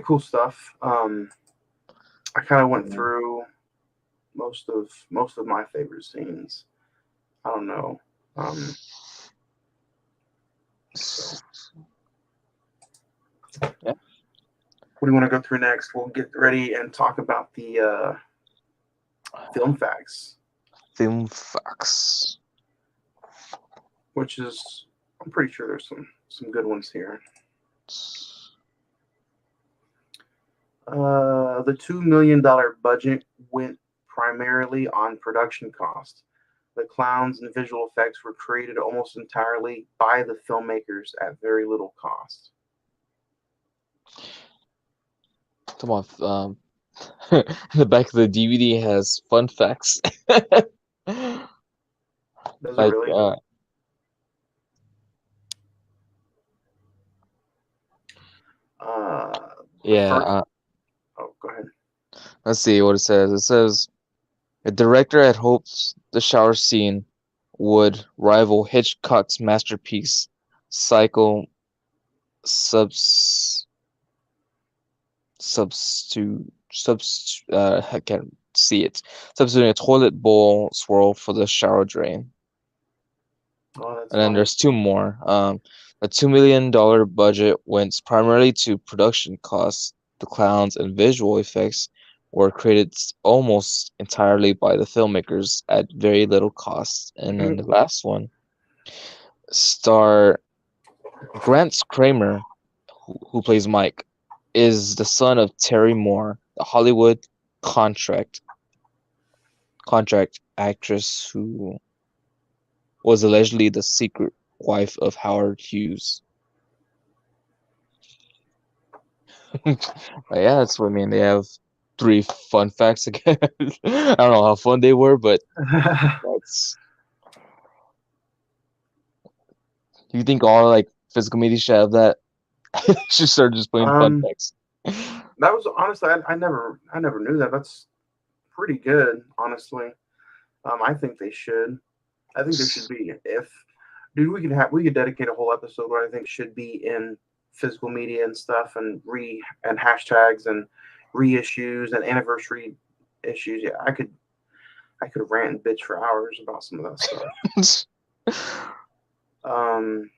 cool stuff. I kind of went Yeah. through most of my favorite scenes. I don't know. Um, so Yeah. what do you want to go through next? We'll get ready and talk about the film facts, Film facts. which is I'm pretty sure there's some good ones here. The $2 million budget went primarily on production costs. The clowns and visual effects were created almost entirely by the filmmakers at very little cost. Come on. The back of the DVD has fun facts. Does it Like, really? Uh, the yeah. first. Oh, go ahead. Let's see what it says. It says the director had hoped the shower scene would rival Hitchcock's masterpiece, Psycho subs I can't see it. Substituting a toilet bowl swirl for the shower drain. Oh, that's And then funny. there's two more. A $2 million budget went primarily to production costs. The clowns and visual effects were created almost entirely by the filmmakers at very little cost. And then the last one, star Grant Kramer, who plays Mike, is the son of Terry Moore, the Hollywood contract contract actress who was allegedly the secret wife of Howard Hughes. Yeah, that's what I mean. They have three fun facts again. I don't know how fun they were, but that's. You think all like physical media should have that? Should start just playing fun um, facts. that was honestly, I never knew that. That's pretty good, honestly. I think they should. I think there should be if, dude, we could dedicate a whole episode where I think should be in physical media and stuff and hashtags and reissues and anniversary issues. Yeah, I could rant and bitch for hours about some of that stuff. Um,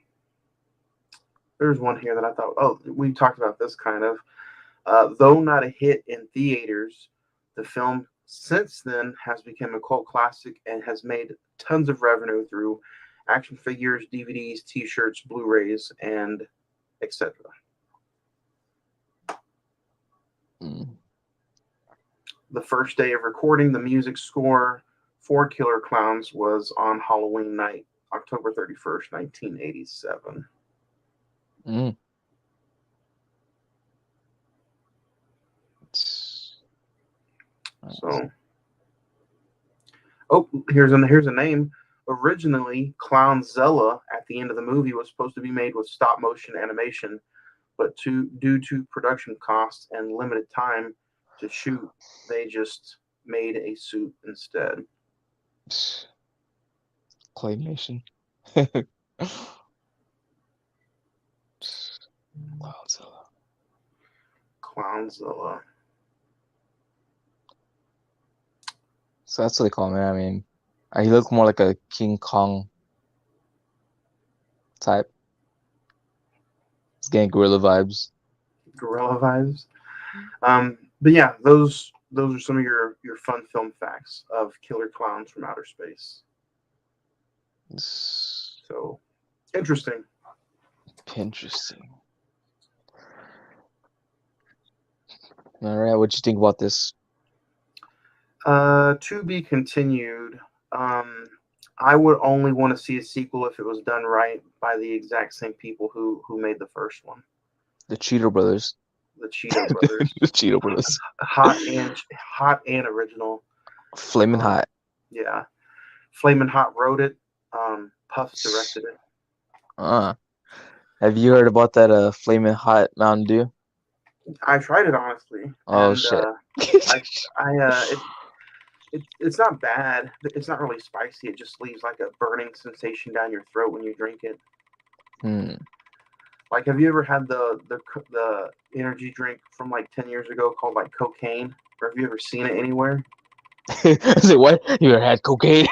There's one here that I thought. Oh, we talked about this kind of. Though not a hit in theaters, the film since then has become a cult classic and has made tons of revenue through action figures, DVDs, T-shirts, Blu-rays, and etc. Mm. The first day of recording the music score for Killer Clowns was on Halloween night, October 31st, 1987. Mm. So, oh, here's a name. Originally, Clownzilla at the end of the movie was supposed to be made with stop motion animation, but due to production costs and limited time to shoot, they just made a suit instead. Claymation. Clownzilla. So that's what they call me. I mean, he looked more like a King Kong type. It's getting gorilla vibes. Gorilla vibes. But yeah, those are some of your fun film facts of killer clowns from outer space. So interesting. Interesting. All right, what'd you think about this? To be continued. I would only want to see a sequel if it was done right by the exact same people who made the first one. The Cheeto Brothers. The Cheeto Brothers. The Cheeto Brothers. Hot and original. Flamin' hot. Yeah. Flamin' Hot wrote it. Puffs directed it. Have you heard about that Flamin' Hot Mountain Dew? I tried it honestly. Oh and, shit. It's not bad. It's not really spicy. It just leaves like a burning sensation down your throat when you drink it. Like, have you ever had the energy drink from like 10 years ago called like cocaine? Or have you ever seen it anywhere? I said, what? You ever had cocaine?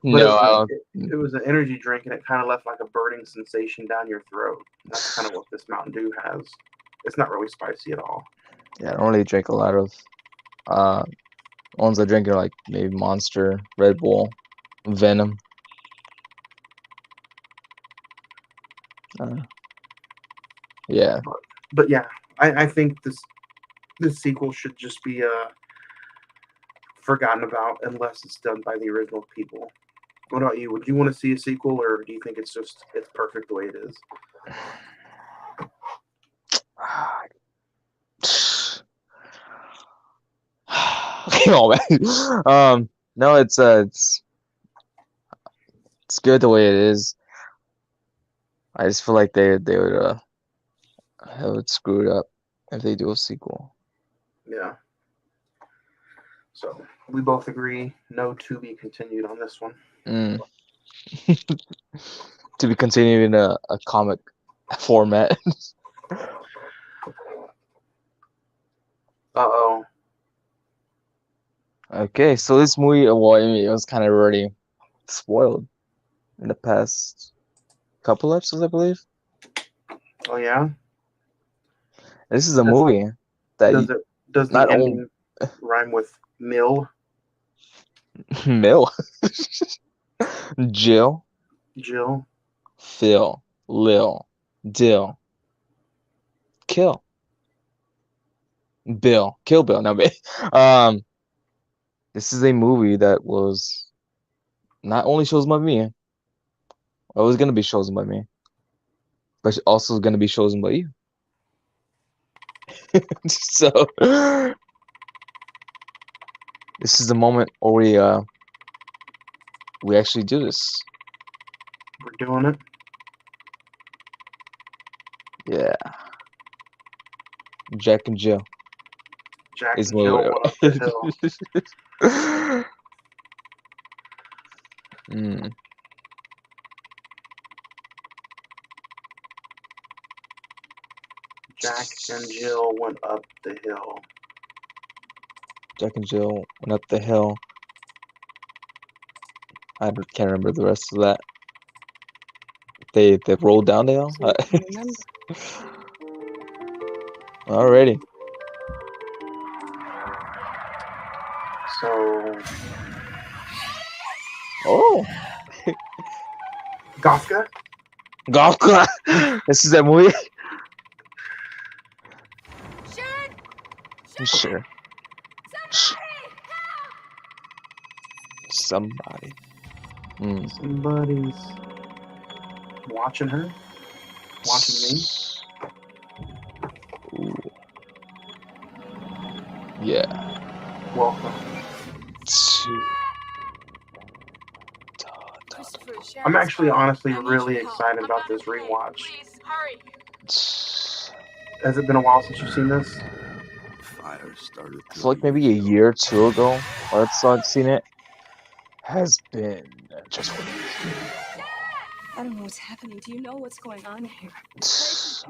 No, it was an energy drink, and it kind of left like a burning sensation down your throat. And that's kind of what this Mountain Dew has. It's not really spicy at all. Yeah, I don't really drink a lot of ones I drink are like maybe Monster, Red Bull, Venom. Yeah. But yeah, I think this sequel should just be forgotten about unless it's done by the original people. What about you? Would you want to see a sequel, or do you think it's perfect the way it is? Oh man. No, it's good the way it is. I just feel like they would screw it up if they do a sequel. Yeah. So we both agree, no to be continued on this one. To be continued in a comic format. Uh-oh. Okay, so this movie, well, I mean, it was kind of already spoiled in the past couple episodes, I believe. Oh yeah. This is a movie that does the ending rhyme with mill? Mill. Jill. Phil. Lil. Dill. Kill. Bill. Kill Bill. No, this is a movie that was not only chosen by me, it was gonna be chosen by me, but also gonna be chosen by you. So this is the moment where we actually do this. We're doing it. Yeah. Jack and Jill. Jack and Jill went up the hill. Jack and Jill went up the hill. Jack and Jill went up the hill. I can't remember the rest of that. They rolled down the hill. So you can remember. Alrighty. So Oh, Gafka. Gawka. This is that movie. Sure. Somebody. Mm. Somebody's watching her. Watching me. Ooh. Yeah. Welcome. To- I'm actually honestly really excited about this rewatch. Has it been a while since you've seen this? Fire started. I feel like maybe a year or two ago, last I've seen it. Has been just. I don't know what's happening. Do you know what's going on here? Is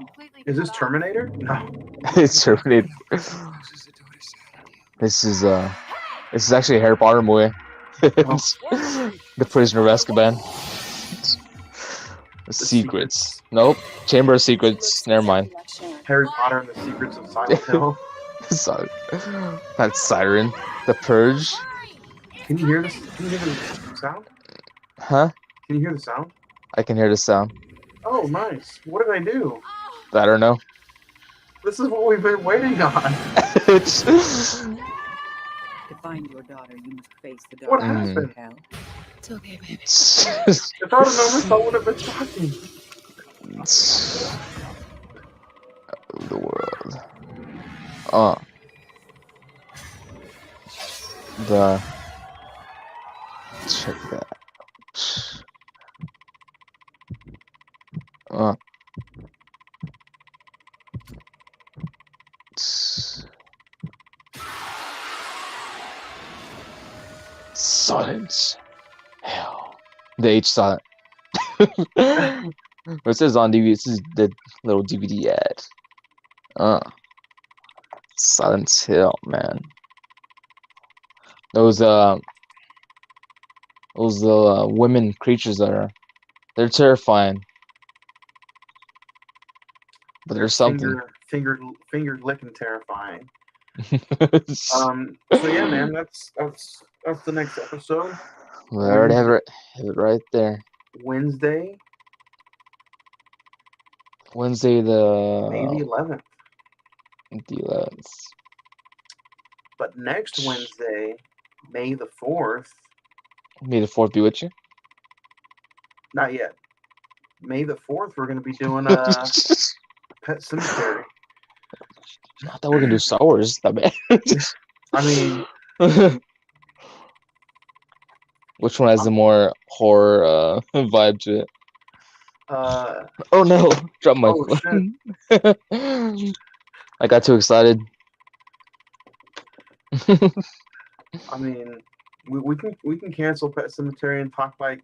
this Terminator? No. It's Terminator. This is actually a Harry Potter movie. It's The Prisoner of Azkaban. The Secrets. Nope. Chamber of Secrets. Never mind. Harry Potter and the Secrets of Silent Hill. Sorry. Not Siren. The Purge. Can you hear this? Can you hear the sound? Huh? Can you hear the sound? I can hear the sound. Oh, nice. What did I do? I don't know. This is what we've been waiting on. It's. To find your daughter, you must face the What dark happened? hell. It's okay, baby. If I would have known this, I would have been talking. The world. Check that. Silence. Hell. The H silent. It says on DVD. This is the little DVD ad. Silence Hill, man. Those women creatures they're terrifying. But there's something. Finger licking terrifying. So yeah, man, that's the next episode. We already have it right there. Wednesday, the May the 11th. The 11th. But next Wednesday, May the 4th. May the 4th be with you. Not yet. May the 4th, we're going to be doing Pet Cemetery. I thought we were gonna do Star Wars. That bad. I mean, which one has the more horror vibe to it? Oh no! Drop my phone. I got too excited. I mean, we can cancel Pet Cemetery and talk like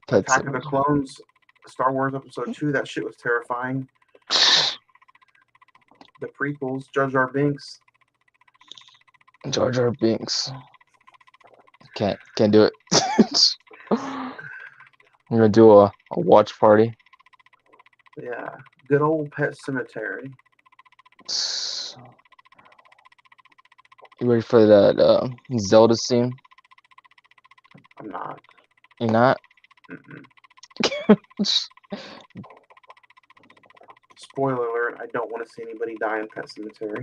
Pet Attack of the Clones, Star Wars Episode 2. That shit was terrifying. The prequels, Jar Jar Binks. Jar Jar Binks. Can't do it. I'm gonna do a watch party. Yeah, good old Pet Cemetery. You ready for that Zelda scene? I'm not. You're not? Spoiler alert, I don't want to see anybody die in Pet Cemetery.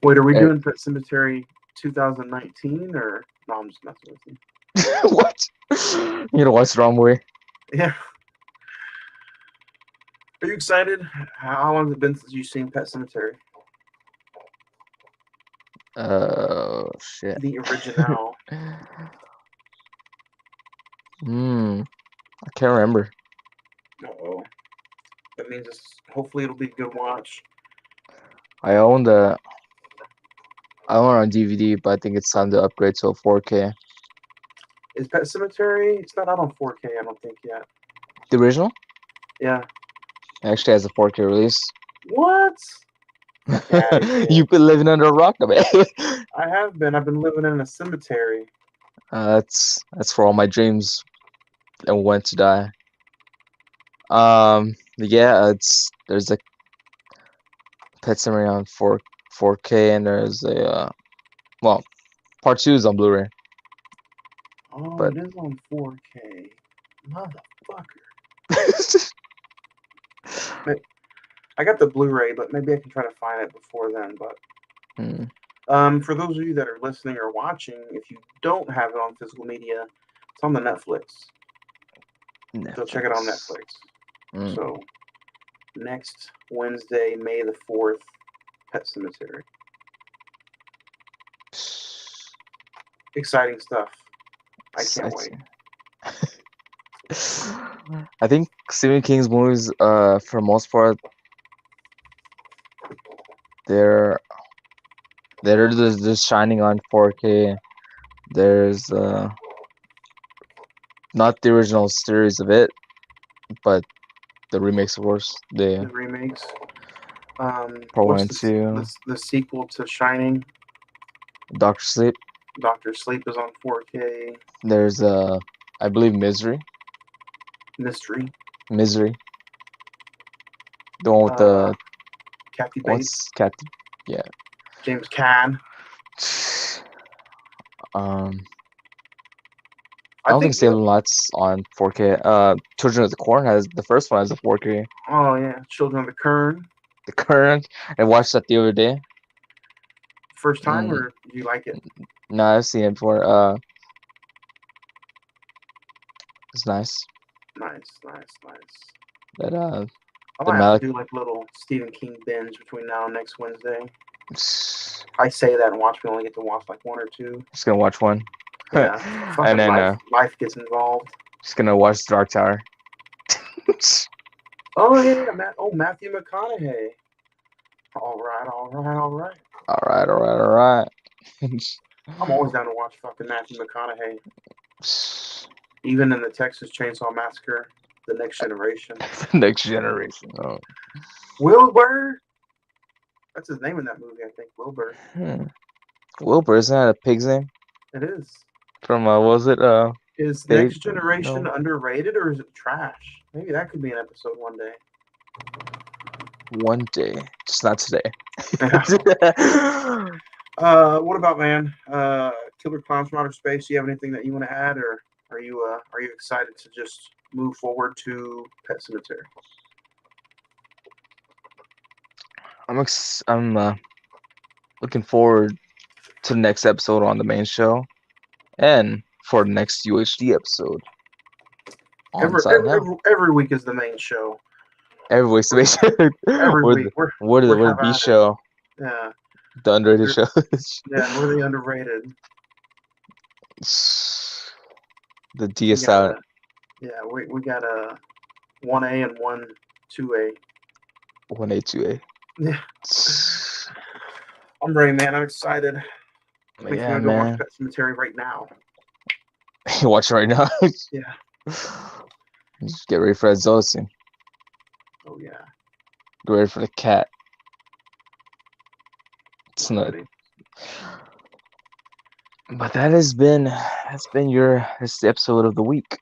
Wait, are we doing Pet Cemetery 2019 or no? I'm just messing with you. What? You gonna watch the wrong way? Yeah. Are you excited? How long has it been since you've seen Pet Cemetery? Shit. The original. I can't remember. Uh-oh. That means hopefully it'll be a good watch. I own it on DVD, but I think it's time to upgrade to a 4K. Is Pet Cemetery? It's not out on 4K, I don't think yet. The original? Yeah. It actually has a 4K release. What? You've been living under a rock, man. I have been. I've been living in a cemetery. That's for all my dreams and when to die. Yeah, there's a Pet Sematary on 4K, and there's a well, part two is on Blu-ray, Oh, but it is on 4K. Motherfucker. I got the Blu-ray, but maybe I can try to find it before then. But Hmm, for those of you that are listening or watching, if you don't have it on physical media, it's on the Netflix. Go check it out on Netflix. Netflix. Hmm. So next Wednesday, May the 4th, Pet Cemetery. Exciting stuff. I can't wait. I think Stephen King's movies, for the most part, they're just shining on 4K. There's not the original series of it, but the remakes, of course. The The remakes. part one What's and two. the sequel to Shining? Doctor Sleep. Doctor Sleep is on 4K. There's I believe Misery. Mystery. Misery. The one with the Kathy Bates. what's cat? Yeah. James Caan. I don't think Salem Lights on 4K. Children of the Corn has the first one has a 4K. Oh yeah, Children of the Kern. The current I watched that the other day. First time, or do you like it? No, I've seen it before. It's nice. Nice. That I the might have Malik. to do like a little Stephen King binge between now and next Wednesday. I say that and watch. We only get to watch like one or two. Just gonna watch one. Yeah, And then life gets involved. just gonna watch Dark Tower. Oh yeah, Matthew McConaughey. All right. Alright. I'm always down to watch fucking Matthew McConaughey. Even in the Texas Chainsaw Massacre, The Next Generation. Next Generation. Oh. Wilbur. That's his name in that movie, I think. Wilbur. Wilbur, isn't that a pig's name? It is. From what was it? Is Babe? Next Generation No. underrated or is it trash? Maybe that could be an episode one day. One day, just not today. What about, man? Killer Clowns from Outer Space. Do you have anything that you want to add, or are you excited to just move forward to Pet Cemetery? I'm looking forward to the next episode on the main show, and for the next UHD episode on Silent Hill. Every week is the main show. Every week's the main show. Every week. What the B show? Yeah. The underrated show. Yeah, we're the underrated. The D is silent. Yeah, we got a 1A and 2A. 1A, 2A. Yeah. I'm ready, man. I'm excited. Yeah, I'm gonna go watch Pet Cemetery right now. You watch it right now? Yeah. Just get ready for that Zolocene. Oh yeah. Get ready for the cat. It's not. But that's been this episode of the week.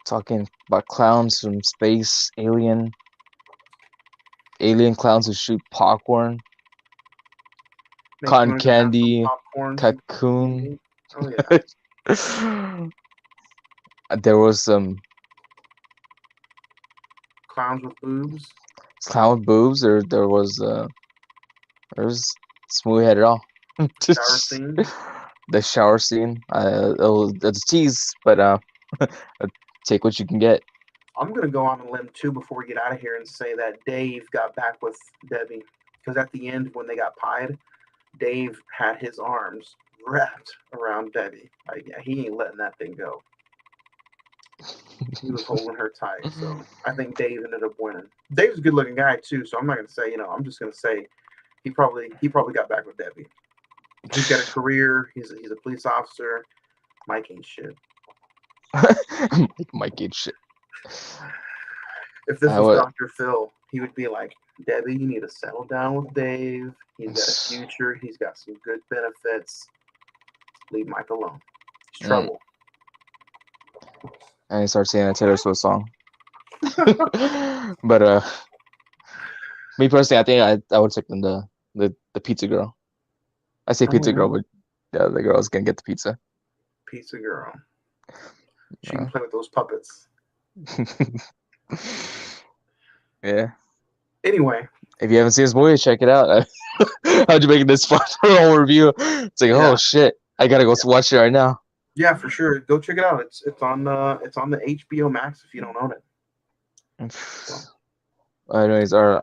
Talking about clowns from space, alien clowns who shoot popcorn, cotton candy, cocoon. Oh yeah. There was some clowns with boobs. Clown with boobs. There was this movie had it all. Shower scene. The shower scene. It's a tease, but take what you can get. I'm gonna go on a limb too before we get out of here and say that Dave got back with Debbie, because at the end when they got pied, Dave had his arms wrapped around Debbie. Like, yeah, he ain't letting that thing go. He was holding her tight, so I think Dave ended up winning. Dave's a good-looking guy too, so I'm not gonna say, I'm just gonna say he probably got back with Debbie. He's got a career. He's a police officer. Mike ain't shit. Mike ain't shit. If this was Dr. Phil, he would be like, Debbie, you need to settle down with Dave. He's got a future. He's got some good benefits. Leave Mike alone. He's trouble. And he starts singing a Taylor Swift song. But me personally, I think I would take them the pizza girl. I say pizza girl, but yeah, the girl's gonna get the pizza. Pizza girl. She Uh, can play with those puppets. yeah. Anyway, If you haven't seen this movie, check it out. How'd you make it this far for a whole review? It's like, oh shit, I gotta go watch it right now. yeah, for sure. Go check it out. It's on the HBO Max if you don't own it. Anyways, you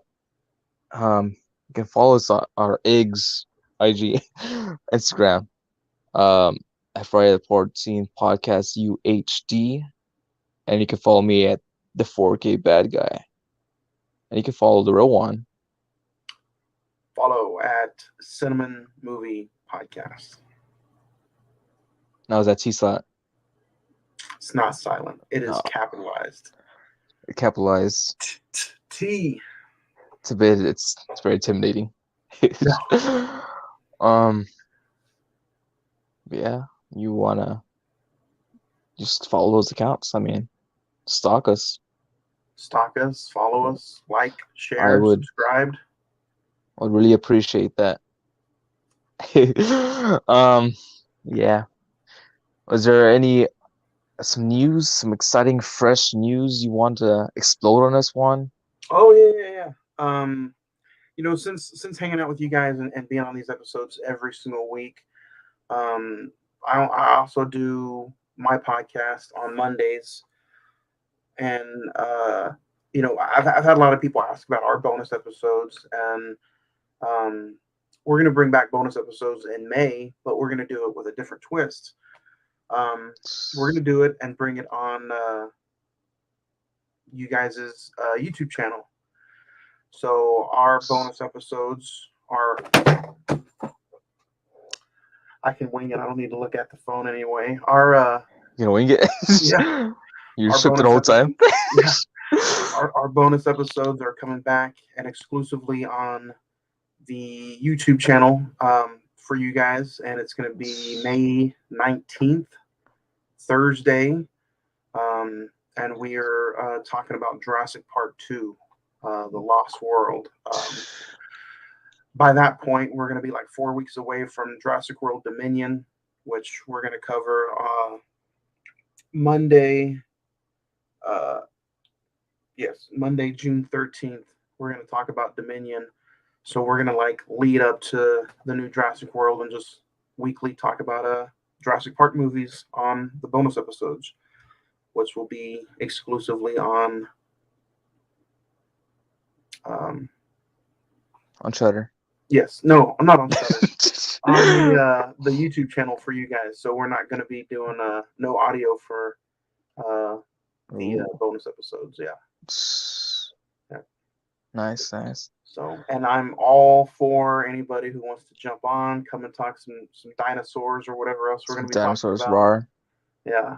can follow us on our eggs IG Instagram. At Friday the 14th podcast UHD, and you can follow me at the 4K bad guy, and you can follow the real one. Follow at Cinnamon Movie Podcast. Now is that T-Slot? It's not silent. It is No. capitalized. Capitalized. T. It's a bit. It's very intimidating. Yeah. You wanna just follow those accounts? I mean, stalk us. Stalk us, follow us, like, share, I would really appreciate that. Yeah. Was there some news, some exciting, fresh news you want to explode on this one? Oh yeah. Since hanging out with you guys and being on these episodes every single week, I also do my podcast on Mondays, and I've had a lot of people ask about our bonus episodes, and we're gonna bring back bonus episodes in May, but we're gonna do it with a different twist. We're gonna do it and bring it on you guys' YouTube channel. So our bonus episodes are. I can wing it. I don't need to look at the phone anyway. You know, wing it. Yeah. You're shook the whole time. Yeah. Our bonus episodes are coming back and exclusively on the YouTube channel for you guys, and it's going to be May 19th, Thursday, and we are talking about Jurassic Park 2, The Lost World. By that point, we're going to be like 4 weeks away from Jurassic World Dominion, which we're going to cover Monday. Monday, June 13th. We're going to talk about Dominion. So we're going to lead up to the new Jurassic World and just weekly talk about Jurassic Park movies on the bonus episodes, which will be exclusively on Shudder. Yes. No, I'm not on Shudder. On the YouTube channel for you guys. So we're not going to be doing no audio for the bonus episodes. Yeah. Nice. So, and I'm all for anybody who wants to jump on, come and talk some dinosaurs or whatever else we're going to be dinosaurs talking about. Raw. Yeah.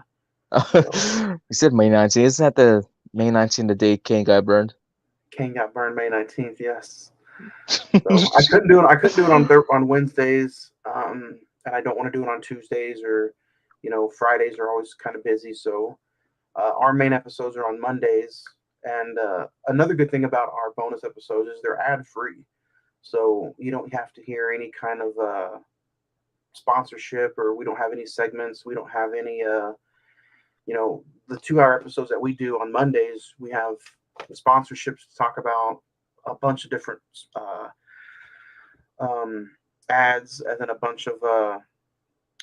You said May 19th. Isn't that the May 19th, the day Kane got burned? Kane got burned May 19th. Yes. So I couldn't do it on Wednesdays, and I don't want to do it on Tuesdays or Fridays are always kind of busy. So our main episodes are on Mondays. And another good thing about our bonus episodes is they're ad-free. So you don't have to hear any kind of sponsorship, or we don't have any segments. We don't have any, the 2-hour episodes that we do on Mondays, we have the sponsorships to talk about a bunch of different ads, and then a bunch of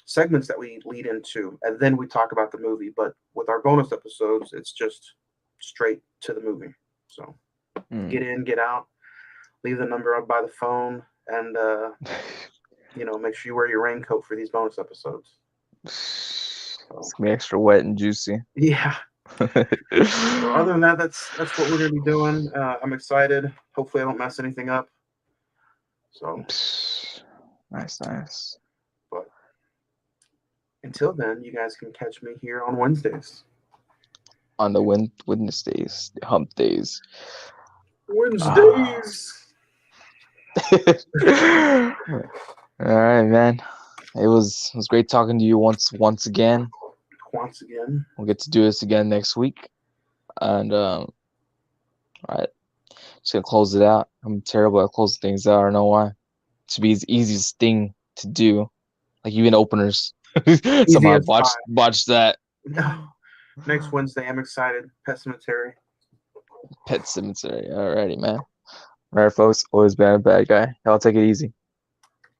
segments that we lead into. And then we talk about the movie. But with our bonus episodes, it's just straight to the movie. So get in, get out, leave the number up by the phone, and make sure you wear your raincoat for these bonus episodes. So, it's gonna be extra wet and juicy. Yeah. So other than that, that's what we're gonna be doing. I'm excited. Hopefully I don't mess anything up. So nice. But until then, you guys can catch me here on Wednesdays. On the Wednesdays, the hump days. Wednesdays. All right, man. It was great talking to you once again. Once again. We'll get to do this again next week. And All right, just gonna close it out. I'm terrible at closing things out. I don't know why. It should be the easiest thing to do, like even openers. Easy Somehow as pie. botched that. No. Next Wednesday, I'm excited. Pet Cemetery. Pet Cemetery. Alrighty, man. All right, folks. Always been a bad guy. Y'all take it easy.